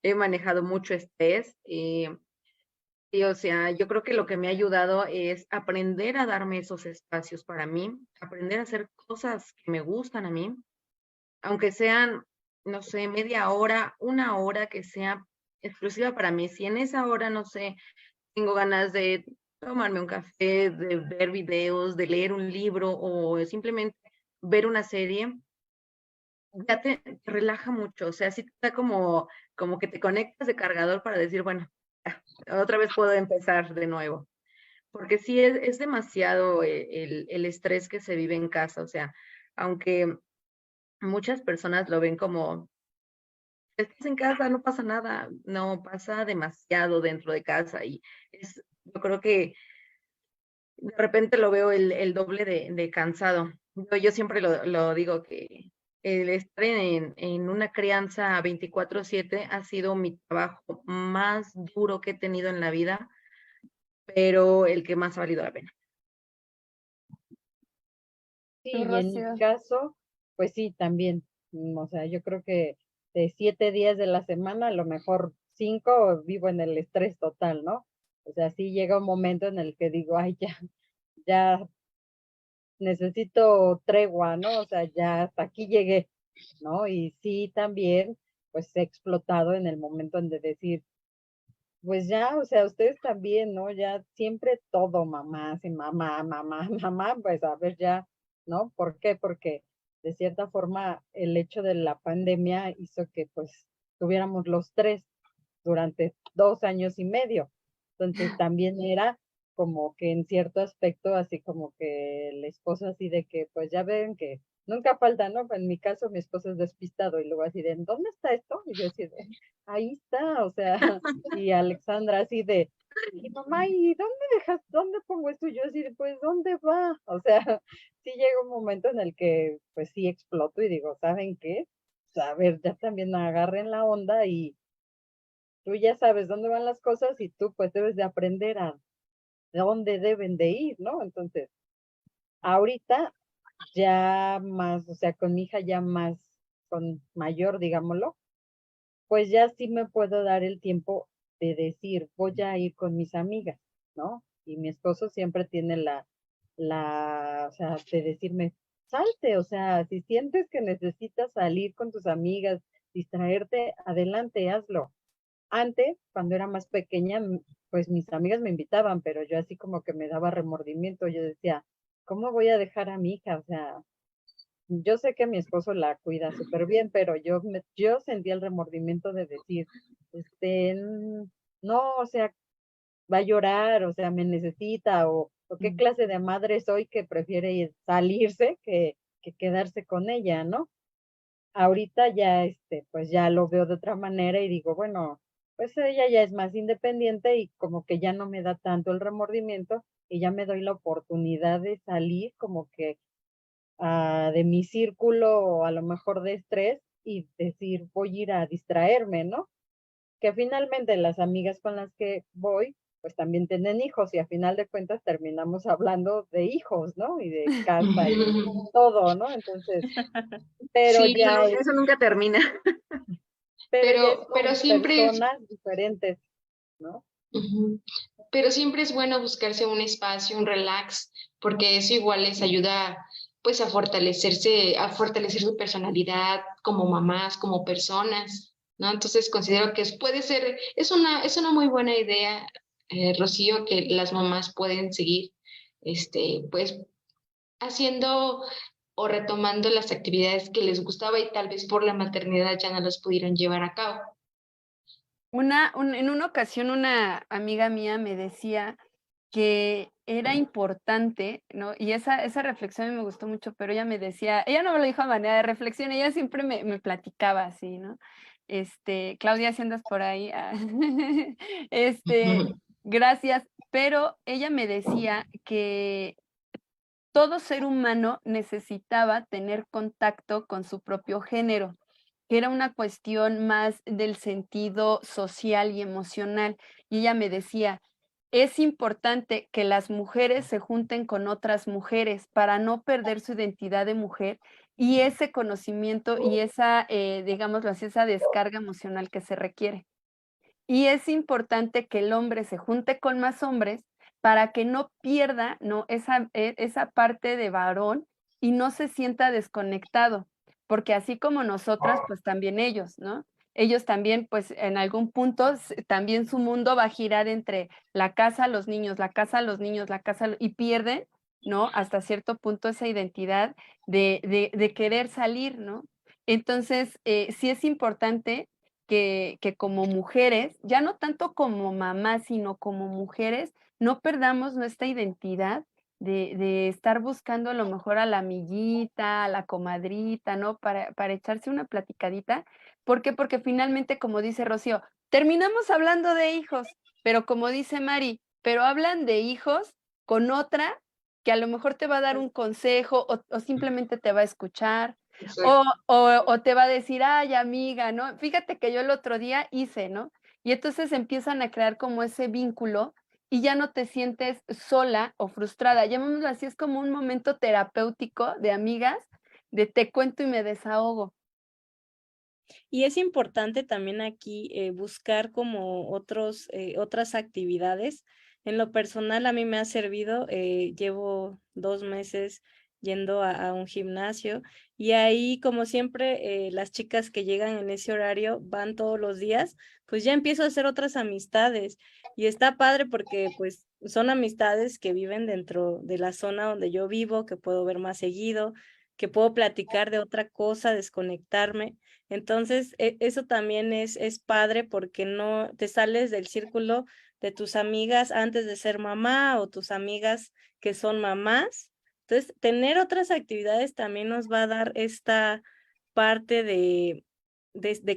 he manejado mucho estrés. Sí, o sea, yo creo que lo que me ha ayudado es aprender a darme esos espacios para mí, aprender a hacer cosas que me gustan a mí, aunque sean, no sé, media hora, una hora que sea exclusiva para mí. Si en esa hora, no sé, tengo ganas de tomarme un café, de ver videos, de leer un libro o simplemente ver una serie ya te relaja mucho, o sea, sí te da como que te conectas de cargador para decir, bueno, otra vez puedo empezar de nuevo. Porque sí es demasiado el estrés que se vive en casa, o sea, aunque muchas personas lo ven como, estás en casa, no pasa nada, no pasa demasiado dentro de casa y yo creo que de repente lo veo el doble de cansado. Yo siempre lo digo que el estar en una crianza 24/7 ha sido mi trabajo más duro que he tenido en la vida, pero el que más ha valido la pena. Sí, Tú, y en mi Rocío. caso, pues sí, también. O sea, yo creo que de 7 días de la semana, a lo mejor 5 vivo en el estrés total, ¿no? O sea, sí llega un momento en el que digo, ay, ya, ya necesito tregua, ¿no? O sea, ya hasta aquí llegué, ¿no? Y sí, también, pues he explotado en el momento en de decir, pues ya, o sea, ustedes también, ¿no? Ya siempre todo, mamá, sí, mamá, mamá, mamá, pues a ver ya, ¿no? ¿Por qué? Porque de cierta forma el hecho de la pandemia hizo que pues tuviéramos los tres durante 2 años y medio. Entonces también era como que en cierto aspecto, así como que el esposo así de que, pues ya ven que nunca falta, ¿no? En mi caso, mi esposo es despistado y luego así de, ¿dónde está esto? Y yo así de, ahí está, o sea, y Alexandra así de, y mamá, ¿y dónde dejas, dónde pongo esto? Y yo así de, pues, ¿dónde va? O sea, sí llega un momento en el que, pues sí exploto y digo, ¿saben qué? A ver, ya también agarren la onda y tú ya sabes dónde van las cosas y tú pues debes de aprender a dónde deben de ir, ¿no? Entonces, ahorita ya más, o sea, con mi hija ya más, con mayor, digámoslo, pues ya sí me puedo dar el tiempo de decir, voy a ir con mis amigas, ¿no? Y mi esposo siempre tiene o sea, de decirme, salte, o sea, si sientes que necesitas salir con tus amigas, distraerte, adelante, hazlo. Antes, cuando era más pequeña, pues mis amigas me invitaban, pero yo así como que me daba remordimiento. Yo decía, ¿cómo voy a dejar a mi hija? O sea, yo sé que mi esposo la cuida súper bien, pero yo sentía el remordimiento de decir, no, o sea, va a llorar, o sea, me necesita, o qué clase de madre soy que prefiere salirse que quedarse con ella, ¿no? Ahorita ya, pues ya lo veo de otra manera y digo, bueno, pues ella ya es más independiente y como que ya no me da tanto el remordimiento y ya me doy la oportunidad de salir como que de mi círculo a lo mejor de estrés y decir, voy a ir a distraerme, ¿no? Que finalmente las amigas con las que voy, pues también tienen hijos y a final de cuentas terminamos hablando de hijos, ¿no? Y de casa y todo, ¿no? Entonces, pero Sí, ya Eso nunca termina. pero ya es pero con siempre es, personas diferentes, ¿no? ujú, pero siempre es bueno buscarse un espacio, un relax, porque eso igual les ayuda pues a fortalecer su personalidad como mamás, como personas, ¿no? Entonces considero que puede ser, es una muy buena idea, Rocío, que las mamás pueden seguir, pues haciendo o retomando las actividades que les gustaba y tal vez por la maternidad ya no las pudieron llevar a cabo. En una ocasión una amiga mía me decía que era importante, ¿no? Y esa reflexión a mí me gustó mucho, pero ella me decía, ella no me lo dijo a manera de reflexión, ella siempre me platicaba así, ¿no? Claudia, si andas por ahí, este, gracias, pero ella me decía que todo ser humano necesitaba tener contacto con su propio género, que era una cuestión más del sentido social y emocional. Y ella me decía, es importante que las mujeres se junten con otras mujeres para no perder su identidad de mujer y ese conocimiento y esa, digámoslo así, esa descarga emocional que se requiere. Y es importante que el hombre se junte con más hombres para que no pierda, ¿no? Esa parte de varón y no se sienta desconectado, porque así como nosotras, pues también ellos, ¿no? Ellos también, pues en algún punto, también su mundo va a girar entre la casa, los niños, la casa, los niños, la casa, y pierden ¿no? Hasta cierto punto esa identidad de querer salir, ¿no? Entonces, sí es importante que como mujeres, ya no tanto como mamás, sino como mujeres, no perdamos nuestra identidad de estar buscando a lo mejor a la amiguita, a la comadrita, ¿no? Para echarse una platicadita. ¿Por qué? Porque finalmente, como dice Rocío, terminamos hablando de hijos, pero como dice Mari, pero hablan de hijos con otra que a lo mejor te va a dar un consejo o simplemente te va a escuchar Exacto. o te va a decir: "Ay, amiga, ¿no? Fíjate que yo el otro día hice", ¿no? Y entonces empiezan a crear como ese vínculo y ya no te sientes sola o frustrada. Llamémoslo así, es como un momento terapéutico de amigas, de te cuento y me desahogo. Y es importante también aquí, buscar como otras actividades. En lo personal, a mí me ha servido, llevo 2 meses yendo a un gimnasio, y ahí, como siempre, las chicas que llegan en ese horario van todos los días, pues ya empiezo a hacer otras amistades. Y está padre porque, pues, son amistades que viven dentro de la zona donde yo vivo, que puedo ver más seguido, que puedo platicar de otra cosa, desconectarme. Entonces, eso también es padre porque no te sales del círculo de tus amigas antes de ser mamá o tus amigas que son mamás. Entonces, tener otras actividades también nos va a dar esta parte de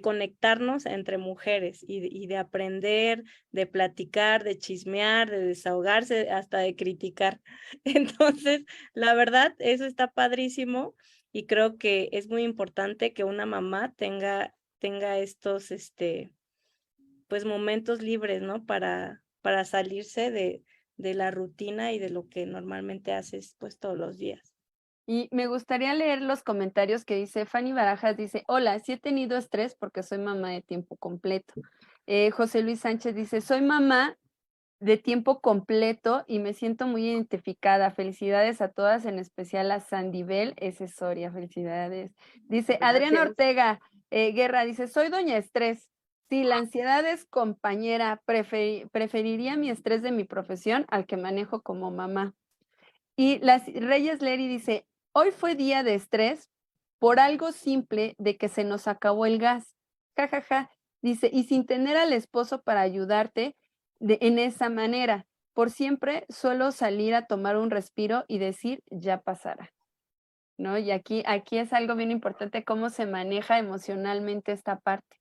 conectarnos entre mujeres y de aprender, de platicar, de chismear, de desahogarse, hasta de criticar. Entonces, la verdad, eso está padrísimo y creo que es muy importante que una mamá tenga estos, pues, momentos libres, ¿no? Para salirse de la rutina y de lo que normalmente haces, pues, todos los días. Y me gustaría leer los comentarios que dice Fanny Barajas, dice: "Hola, sí he tenido estrés porque soy mamá de tiempo completo". José Luis Sánchez dice: "Soy mamá de tiempo completo y me siento muy identificada. Felicidades a todas, en especial a Sandibel S. Soria, felicidades". Dice Adriana Gracias. Ortega Guerra, dice: "Soy doña estrés. Sí, la ansiedad es compañera. Preferiría mi estrés de mi profesión al que manejo como mamá". Y las Reyes Leri dice: "Hoy fue día de estrés por algo simple de que se nos acabó el gas. Ja, ja, ja". Dice: "Y sin tener al esposo para ayudarte en esa manera. Por siempre suelo salir a tomar un respiro y decir: 'Ya pasará'". ¿No? Y aquí es algo bien importante cómo se maneja emocionalmente esta parte.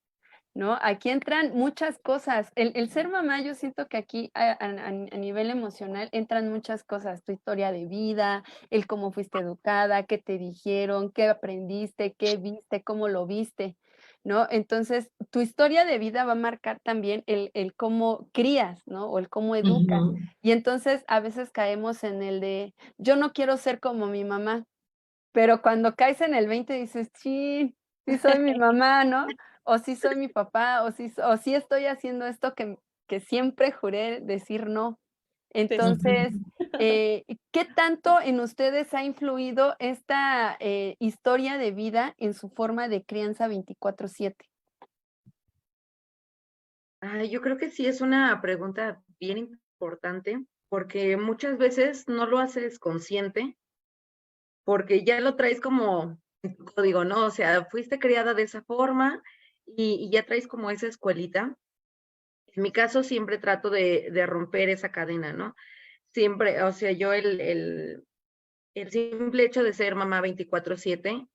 ¿No? Aquí entran muchas cosas. El ser mamá, yo siento que aquí a nivel emocional entran muchas cosas, tu historia de vida, el cómo fuiste educada, qué te dijeron, qué aprendiste, qué viste, cómo lo viste, ¿no? Entonces, tu historia de vida va a marcar también el cómo crías, ¿no? O el cómo educas. Ujú. Y entonces a veces caemos en el de, yo no quiero ser como mi mamá, pero cuando caes en el 20 dices: "Sí, sí soy mi mamá", ¿no? O sí soy mi papá, o sí estoy haciendo esto que siempre juré decir no. Te Entonces, ¿qué tanto en ustedes ha influido esta, historia de vida en su forma de crianza 24/7? Yo creo que sí es una pregunta bien importante, porque muchas veces no lo haces consciente, porque ya lo traes como en tu código, ¿no? O sea, fuiste criada de esa forma y ya traes como esa escuelita. En mi caso siempre trato de romper esa cadena, ¿no? Siempre, o sea, yo el simple hecho de ser mamá 24/7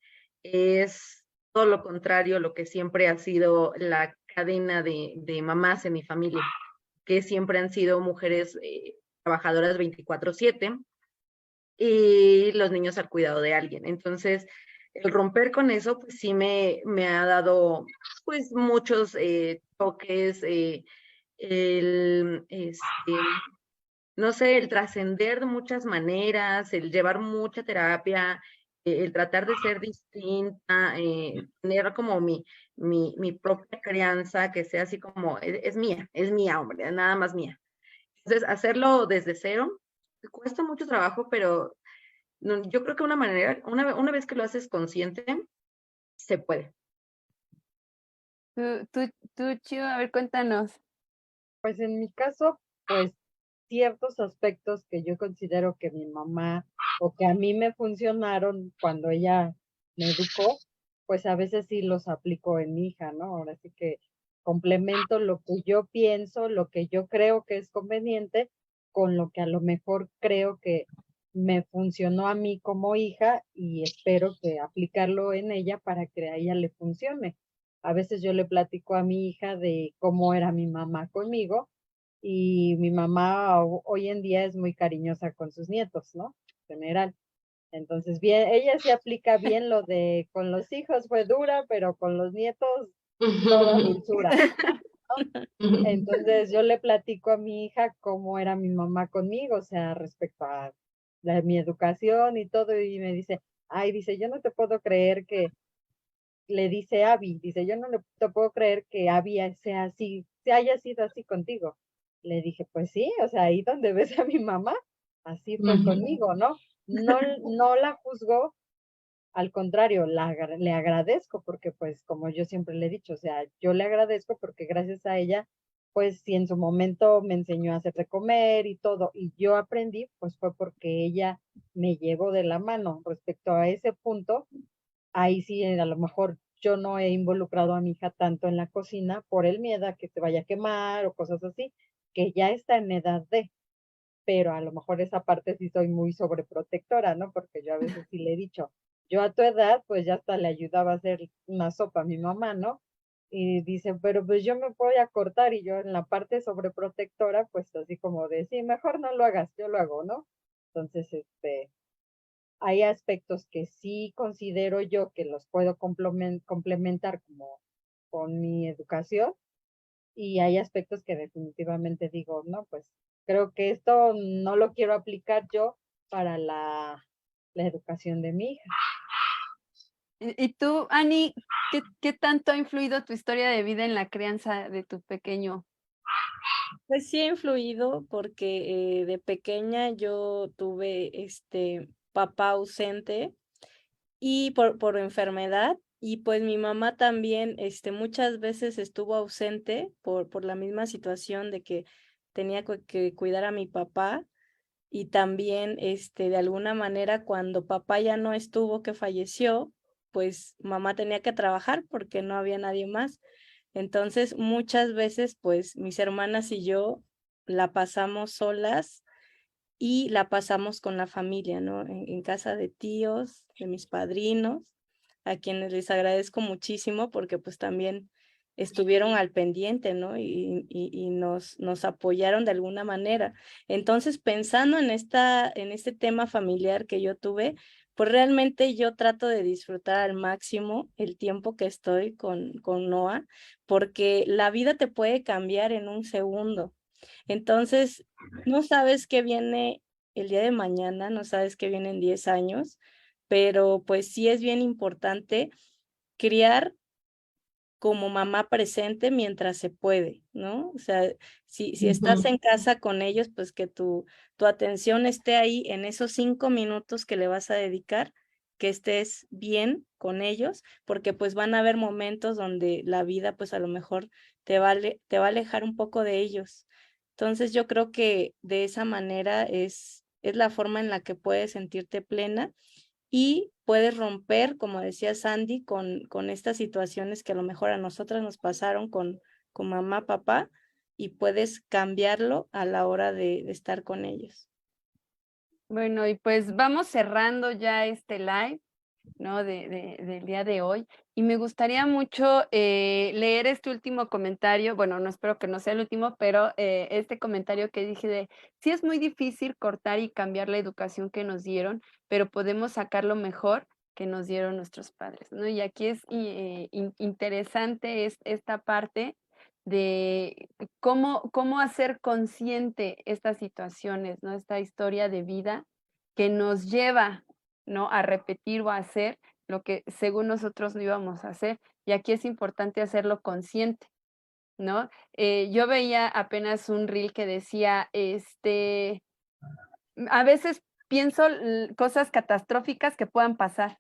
es todo lo contrario a lo que siempre ha sido la cadena de mamás en mi familia, que siempre han sido mujeres trabajadoras 24/7 y los niños al cuidado de alguien. Entonces, el romper con eso, pues sí me ha dado pues muchos toques, el, no sé, el trascender de muchas maneras, el llevar mucha terapia, el tratar de ser distinta, tener como mi propia crianza, que sea así como, es mía, hombre, nada más mía. Entonces, hacerlo desde cero cuesta mucho trabajo, pero yo creo que una manera, una vez que lo haces consciente, se puede. Tú, Chio, a ver, cuéntanos. Pues en mi caso, pues ciertos aspectos que yo considero que mi mamá o que a mí me funcionaron cuando ella me educó, pues a veces sí los aplico en mi hija, ¿no? Ahora sí que complemento lo que yo pienso, lo que yo creo que es conveniente, con lo que a lo mejor creo que me funcionó a mí como hija y espero que aplicarlo en ella para que a ella le funcione. A veces yo le platico a mi hija de cómo era mi mamá conmigo y mi mamá hoy en día es muy cariñosa con sus nietos, ¿no? En general. Entonces, bien, ella sí aplica bien lo de con los hijos fue dura, pero con los nietos toda dulzura. Entonces yo le platico a mi hija cómo era mi mamá conmigo, o sea, respecto a mi educación y todo, y me dice, ay, dice, yo no te puedo creer que, le dice Abby, dice, yo no te puedo creer que Abby sea así, se haya sido así contigo. Le dije, pues sí, o sea, ahí donde ves a mi mamá, así fue conmigo, ¿no? No, no la juzgo, al contrario, le agradezco porque pues como yo siempre le he dicho, o sea, yo le agradezco porque gracias a ella, pues si en su momento me enseñó a hacer de comer y todo, y yo aprendí, pues fue porque ella me llevó de la mano. Respecto a ese punto, ahí sí a lo mejor yo no he involucrado a mi hija tanto en la cocina por el miedo a que se vaya a quemar o cosas así, que ya está en edad de, pero a lo mejor esa parte sí soy muy sobreprotectora, ¿no? Porque yo a veces sí le he dicho, yo a tu edad, pues ya hasta le ayudaba a hacer una sopa a mi mamá, ¿no? Y dice, pero pues yo me voy a cortar y yo en la parte sobreprotectora, pues así como de, sí, mejor no lo hagas, yo lo hago, ¿no? Entonces, hay aspectos que sí considero yo que los puedo complementar como con mi educación y hay aspectos que definitivamente digo, no, pues creo que esto no lo quiero aplicar yo para la educación de mi hija. Y tú, Ani, ¿qué tanto ha influido tu historia de vida en la crianza de tu pequeño? Pues sí ha influido porque de pequeña yo tuve papá ausente y por enfermedad y pues mi mamá también muchas veces estuvo ausente por la misma situación de que tenía que cuidar a mi papá y también de alguna manera cuando papá ya no estuvo, que falleció, pues mamá tenía que trabajar porque no había nadie más. Entonces, muchas veces, pues mis hermanas y yo la pasamos solas y la pasamos con la familia, ¿no? En casa de tíos, de mis padrinos, a quienes les agradezco muchísimo porque pues también estuvieron al pendiente, ¿no? Y nos apoyaron de alguna manera. Entonces, pensando en este tema familiar que yo tuve, pues realmente yo trato de disfrutar al máximo el tiempo que estoy con Noah, porque la vida te puede cambiar en un segundo. Entonces, no sabes qué viene el día de mañana, no sabes qué viene en 10 años, pero pues sí es bien importante criar como mamá presente mientras se puede, ¿no? O sea, si estás en casa con ellos, pues que tu atención esté ahí en esos 5 minutos que le vas a dedicar, que estés bien con ellos, porque pues van a haber momentos donde la vida pues a lo mejor te va a alejar un poco de ellos. Entonces yo creo que de esa manera es la forma en la que puedes sentirte plena y puedes romper, como decía Sandy, con estas situaciones que a lo mejor a nosotras nos pasaron con mamá, papá, y puedes cambiarlo a la hora de estar con ellos. Bueno, y pues vamos cerrando ya este live, ¿no? Del día de hoy. Y me gustaría mucho leer este último comentario. Bueno, no espero que no sea el último, pero este comentario que dije de, sí es muy difícil cortar y cambiar la educación que nos dieron, pero podemos sacar lo mejor que nos dieron nuestros padres, ¿no? Y aquí es interesante esta parte de cómo hacer consciente estas situaciones, ¿no? Esta historia de vida que nos lleva, ¿no? A repetir o a hacer lo que según nosotros no íbamos a hacer. Y aquí es importante hacerlo consciente, ¿no? Yo veía apenas un reel que decía, a veces pienso cosas catastróficas que puedan pasar.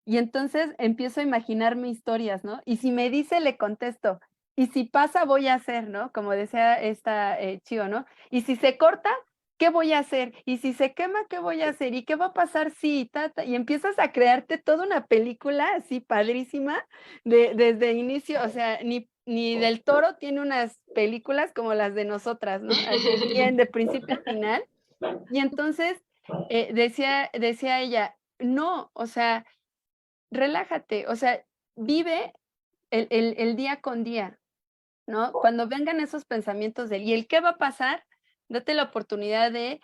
Y entonces empiezo a imaginarme historias, ¿no? Y si me dice, le contesto. Y si pasa, voy a hacer, ¿no? Como decía esta Chio, ¿no? Y si se corta, ¿qué voy a hacer? Y si se quema, ¿qué voy a hacer? ¿Y qué va a pasar si? Y empiezas a crearte toda una película así padrísima desde inicio, o sea, ni Del Toro tiene unas películas como las de nosotras, ¿no? Así bien, de principio a final. Y entonces decía ella, no, o sea, relájate, o sea, vive el día con día, ¿no? Cuando vengan esos pensamientos ¿y el qué va a pasar? Date la oportunidad de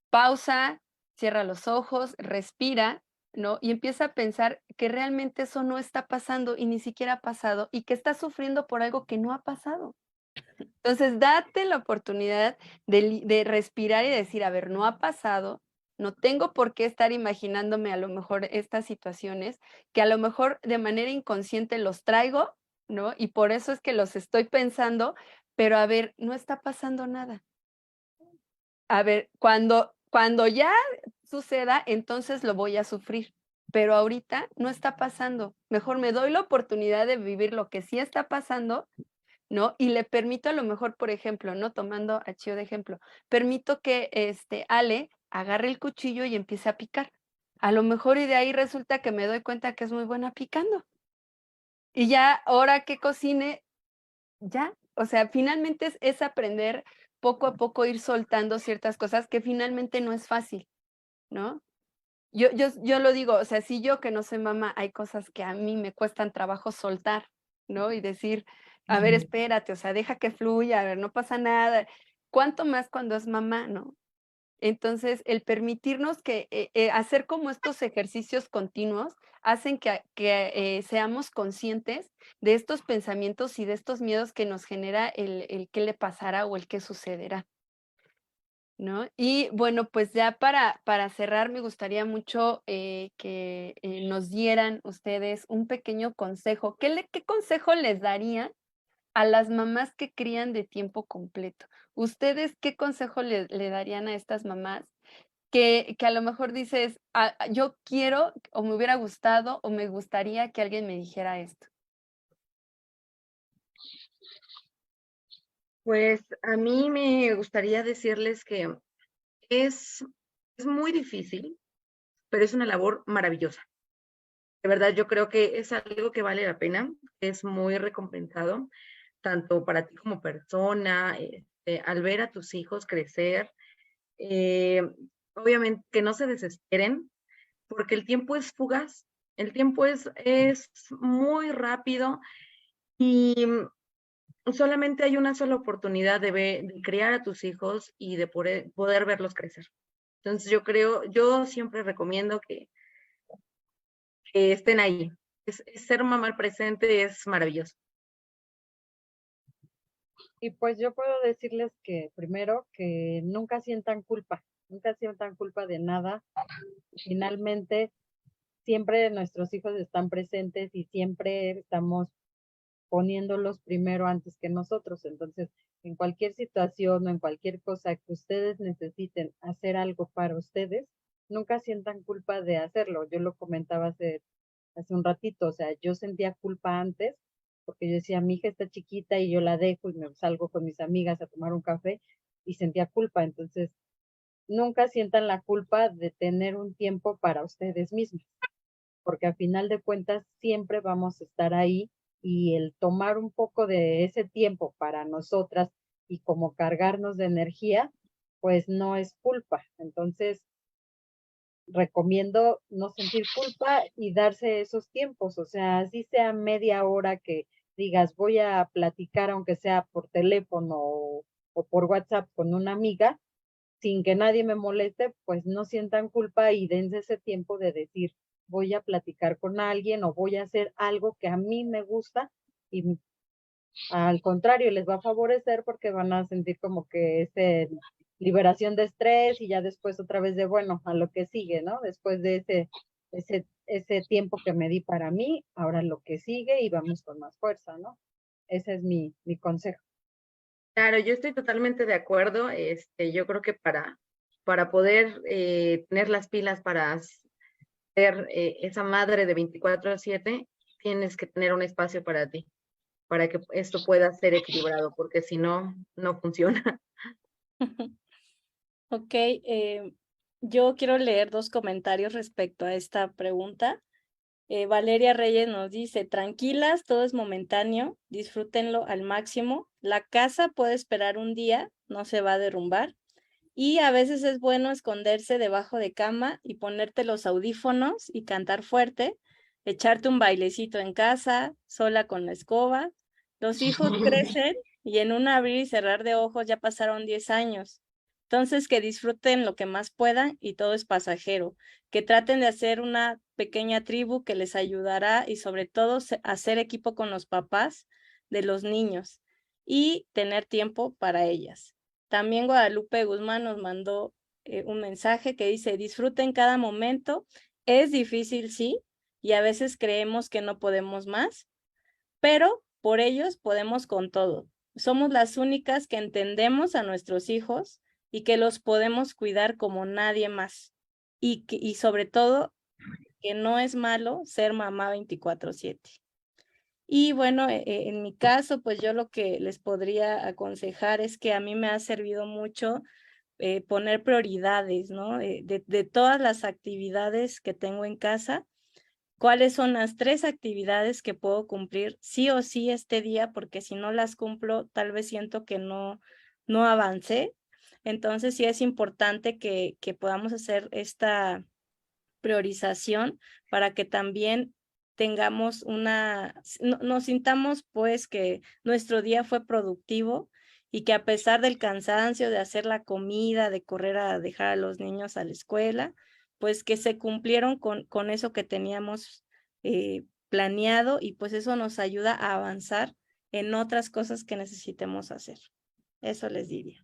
pausa, cierra los ojos, respira, ¿no? Y empieza a pensar que realmente eso no está pasando y ni siquiera ha pasado y que estás sufriendo por algo que no ha pasado. Entonces, date la oportunidad de respirar y decir, a ver, no ha pasado, no tengo por qué estar imaginándome a lo mejor estas situaciones, que a lo mejor de manera inconsciente los traigo, ¿no? Y por eso es que los estoy pensando, pero a ver, no está pasando nada. A ver, cuando ya suceda, entonces lo voy a sufrir, pero ahorita no está pasando. Mejor me doy la oportunidad de vivir lo que sí está pasando, ¿no? Y le permito a lo mejor, por ejemplo, ¿no? Tomando a Chio de ejemplo, permito que, Ale agarre el cuchillo y empiece a picar. A lo mejor y de ahí resulta que me doy cuenta que es muy buena picando. Y ya, ahora que cocine, ya, o sea, finalmente es aprender poco a poco ir soltando ciertas cosas que finalmente no es fácil, ¿no? Yo lo digo, o sea, si yo que no soy mamá, hay cosas que a mí me cuestan trabajo soltar, ¿no? Y decir, a ver, espérate, o sea, deja que fluya, a ver, no pasa nada. ¿Cuánto más cuando es mamá, no? Entonces, el permitirnos que hacer como estos ejercicios continuos hacen que seamos conscientes de estos pensamientos y de estos miedos que nos genera el qué le pasará o el qué sucederá, ¿no? Y bueno, pues ya para cerrar, me gustaría mucho que nos dieran ustedes un pequeño consejo. ¿Qué consejo les darían a las mamás que crían de tiempo completo? ¿Ustedes qué consejo le darían a estas mamás que a lo mejor dices, yo quiero o me hubiera gustado o me gustaría que alguien me dijera esto? Pues a mí me gustaría decirles que es, es muy difícil, pero es una labor maravillosa. De verdad, yo creo que es algo que vale la pena, es muy recompensado, tanto para ti como persona, al ver a tus hijos crecer. eh, Obviamente que no se desesperen, porque el tiempo es fugaz, el tiempo es muy rápido y solamente hay una sola oportunidad de criar a tus hijos y de poder verlos crecer. Entonces yo siempre recomiendo que estén ahí. Ser mamá al presente es maravilloso. Y pues yo puedo decirles que primero que nunca sientan culpa de nada. Finalmente, siempre nuestros hijos están presentes y siempre estamos poniéndolos primero antes que nosotros. Entonces, en cualquier situación o en cualquier cosa que ustedes necesiten hacer algo para ustedes, nunca sientan culpa de hacerlo. Yo lo comentaba hace un ratito, o sea, yo sentía culpa antes porque yo decía, mi hija está chiquita y yo la dejo y me salgo con mis amigas a tomar un café y sentía culpa. Entonces, nunca sientan la culpa de tener un tiempo para ustedes mismos, porque a final de cuentas siempre vamos a estar ahí y el tomar un poco de ese tiempo para nosotras y como cargarnos de energía, pues no es culpa. Entonces, recomiendo no sentir culpa y darse esos tiempos, o sea, así sea media hora que digas voy a platicar aunque sea por teléfono o por WhatsApp con una amiga, sin que nadie me moleste, pues no sientan culpa y dense ese tiempo de decir voy a platicar con alguien o voy a hacer algo que a mí me gusta y al contrario, les va a favorecer porque van a sentir como que liberación de estrés y ya después otra vez de, bueno, a lo que sigue, ¿no? Después de ese tiempo que me di para mí, ahora lo que sigue y vamos con más fuerza, ¿no? Ese es mi consejo. Claro, yo estoy totalmente de acuerdo. Yo creo que para poder tener las pilas para ser esa madre de 24/7, tienes que tener un espacio para ti, para que esto pueda ser equilibrado, porque si no, no funciona. Ok, yo quiero leer 2 comentarios respecto a esta pregunta. Valeria Reyes nos dice, tranquilas, todo es momentáneo, disfrútenlo al máximo. La casa puede esperar un día, no se va a derrumbar. Y a veces es bueno esconderse debajo de cama y ponerte los audífonos y cantar fuerte, echarte un bailecito en casa, sola con la escoba. Los hijos crecen y en un abrir y cerrar de ojos ya pasaron 10 años. Entonces, que disfruten lo que más puedan y todo es pasajero. Que traten de hacer una pequeña tribu que les ayudará y sobre todo hacer equipo con los papás de los niños y tener tiempo para ellas. También Guadalupe Guzmán nos mandó un mensaje que dice, disfruten cada momento, es difícil, sí, y a veces creemos que no podemos más, pero por ellos podemos con todo. Somos las únicas que entendemos a nuestros hijos y que los podemos cuidar como nadie más. Y sobre todo, que no es malo ser mamá 24/7. Y bueno, en mi caso, pues yo lo que les podría aconsejar es que a mí me ha servido mucho poner prioridades, ¿no? De todas las actividades que tengo en casa, ¿cuáles son las 3 actividades que puedo cumplir sí o sí este día? Porque si no las cumplo, tal vez siento que no avancé. Entonces sí es importante que podamos hacer esta priorización para que también tengamos nos sintamos pues que nuestro día fue productivo y que a pesar del cansancio de hacer la comida, de correr a dejar a los niños a la escuela, pues que se cumplieron con eso que teníamos planeado y pues eso nos ayuda a avanzar en otras cosas que necesitemos hacer. Eso les diría.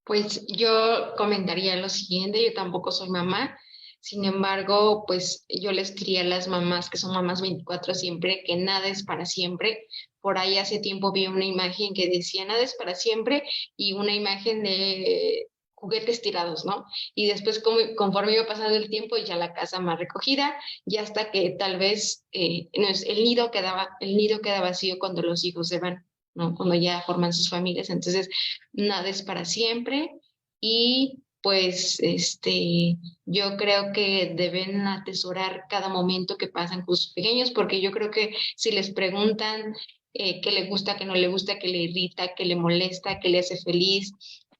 Pues yo comentaría lo siguiente, yo tampoco soy mamá, sin embargo, pues yo les diría a las mamás que son mamás 24 siempre, que nada es para siempre. Por ahí hace tiempo vi una imagen que decía nada es para siempre y una imagen de juguetes tirados, ¿no? Y después conforme iba pasando el tiempo, ya la casa más recogida, ya hasta que tal vez no es, el nido queda vacío cuando los hijos se van, ¿no? Cuando ya forman sus familias. Entonces, nada es para siempre y pues yo creo que deben atesorar cada momento que pasan con sus pequeños, porque yo creo que si les preguntan qué le gusta, qué no le gusta, qué le irrita, qué le molesta, qué le hace feliz,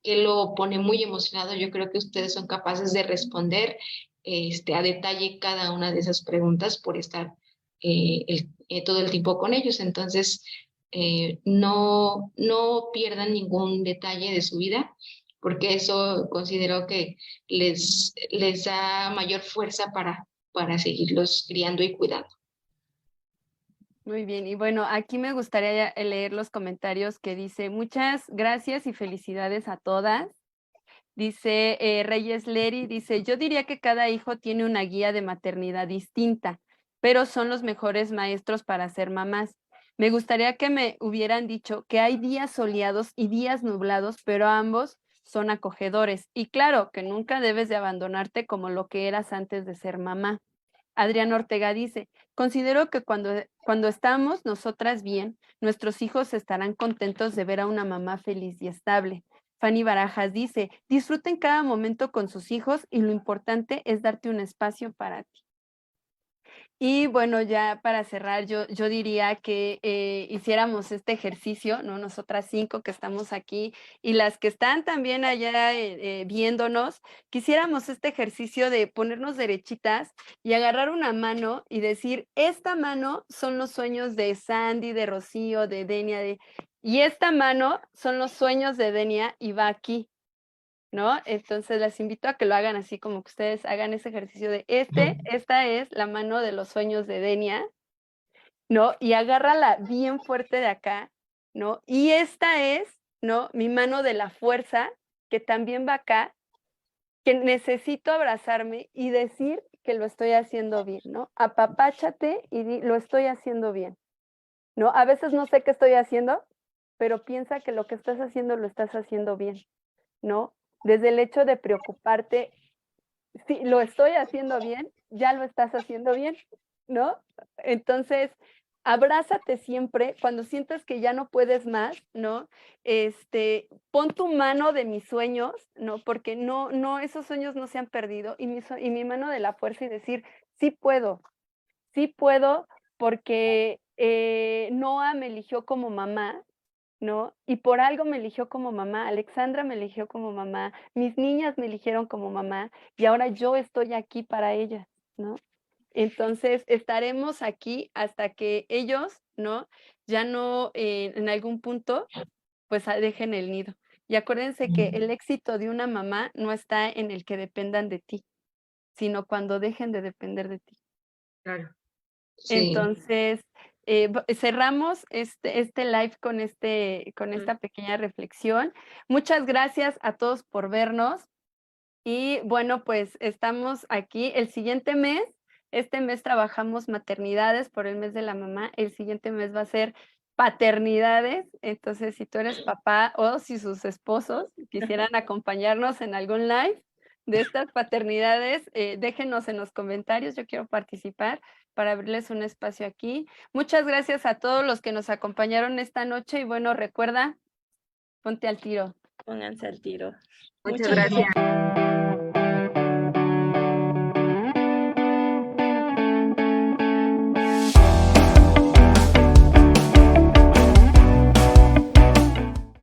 qué lo pone muy emocionado, yo creo que ustedes son capaces de responder a detalle cada una de esas preguntas por estar todo el tiempo con ellos. Entonces, no pierdan ningún detalle de su vida, porque eso considero que les da mayor fuerza para seguirlos criando y cuidando. Muy bien, y bueno, aquí me gustaría leer los comentarios que dice, muchas gracias y felicidades a todas. Dice Reyes Leri, dice, yo diría que cada hijo tiene una guía de maternidad distinta, pero son los mejores maestros para ser mamás. Me gustaría que me hubieran dicho que hay días soleados y días nublados, pero ambos son acogedores. Y claro, que nunca debes de abandonarte como lo que eras antes de ser mamá. Adrián Ortega dice, considero que cuando estamos nosotras bien, nuestros hijos estarán contentos de ver a una mamá feliz y estable. Fanny Barajas dice, disfruten cada momento con sus hijos y lo importante es darte un espacio para ti. Y bueno, ya para cerrar, yo diría que hiciéramos este ejercicio, ¿no? Nosotras 5 que estamos aquí y las que están también allá viéndonos, quisiéramos este ejercicio de ponernos derechitas y agarrar una mano y decir, esta mano son los sueños de Sandy, de Rocío, de Denia, y esta mano son los sueños de Denia y va aquí, ¿no? Entonces las invito a que lo hagan así como que ustedes hagan ese ejercicio de esta es la mano de los sueños de Denia, ¿no? Y agárrala bien fuerte de acá, ¿no? Y esta es, ¿no? Mi mano de la fuerza, que también va acá, que necesito abrazarme y decir que lo estoy haciendo bien, ¿no? Apapáchate y lo estoy haciendo bien, ¿no? A veces no sé qué estoy haciendo, pero piensa que lo que estás haciendo lo estás haciendo bien, ¿no? Desde el hecho de preocuparte, si lo estoy haciendo bien, ya lo estás haciendo bien, ¿no? Entonces, abrázate siempre cuando sientas que ya no puedes más, ¿no? Pon tu mano de mis sueños, ¿no? Porque no, esos sueños no se han perdido, y mi mano de la fuerza, y decir, sí puedo, porque Noah me eligió como mamá, ¿no? Y por algo me eligió como mamá, Alexandra me eligió como mamá, mis niñas me eligieron como mamá, y ahora yo estoy aquí para ellas, ¿no? Entonces, estaremos aquí hasta que ellos, ¿no? Ya no, en algún punto, pues dejen el nido. Y acuérdense que el éxito de una mamá no está en el que dependan de ti, sino cuando dejen de depender de ti. Claro. Sí. Entonces, cerramos este live con esta pequeña reflexión. Muchas gracias a todos por vernos. Y bueno, pues estamos aquí el siguiente mes. Este mes trabajamos maternidades por el mes de la mamá. El siguiente mes va a ser paternidades. Entonces, si tú eres papá o si sus esposos quisieran acompañarnos en algún live de estas paternidades, déjenos en los comentarios. Yo quiero participar para abrirles un espacio aquí. Muchas gracias a todos los que nos acompañaron esta noche. Y bueno, recuerda, ponte al tiro. Pónganse al tiro. Muchas Muchas gracias.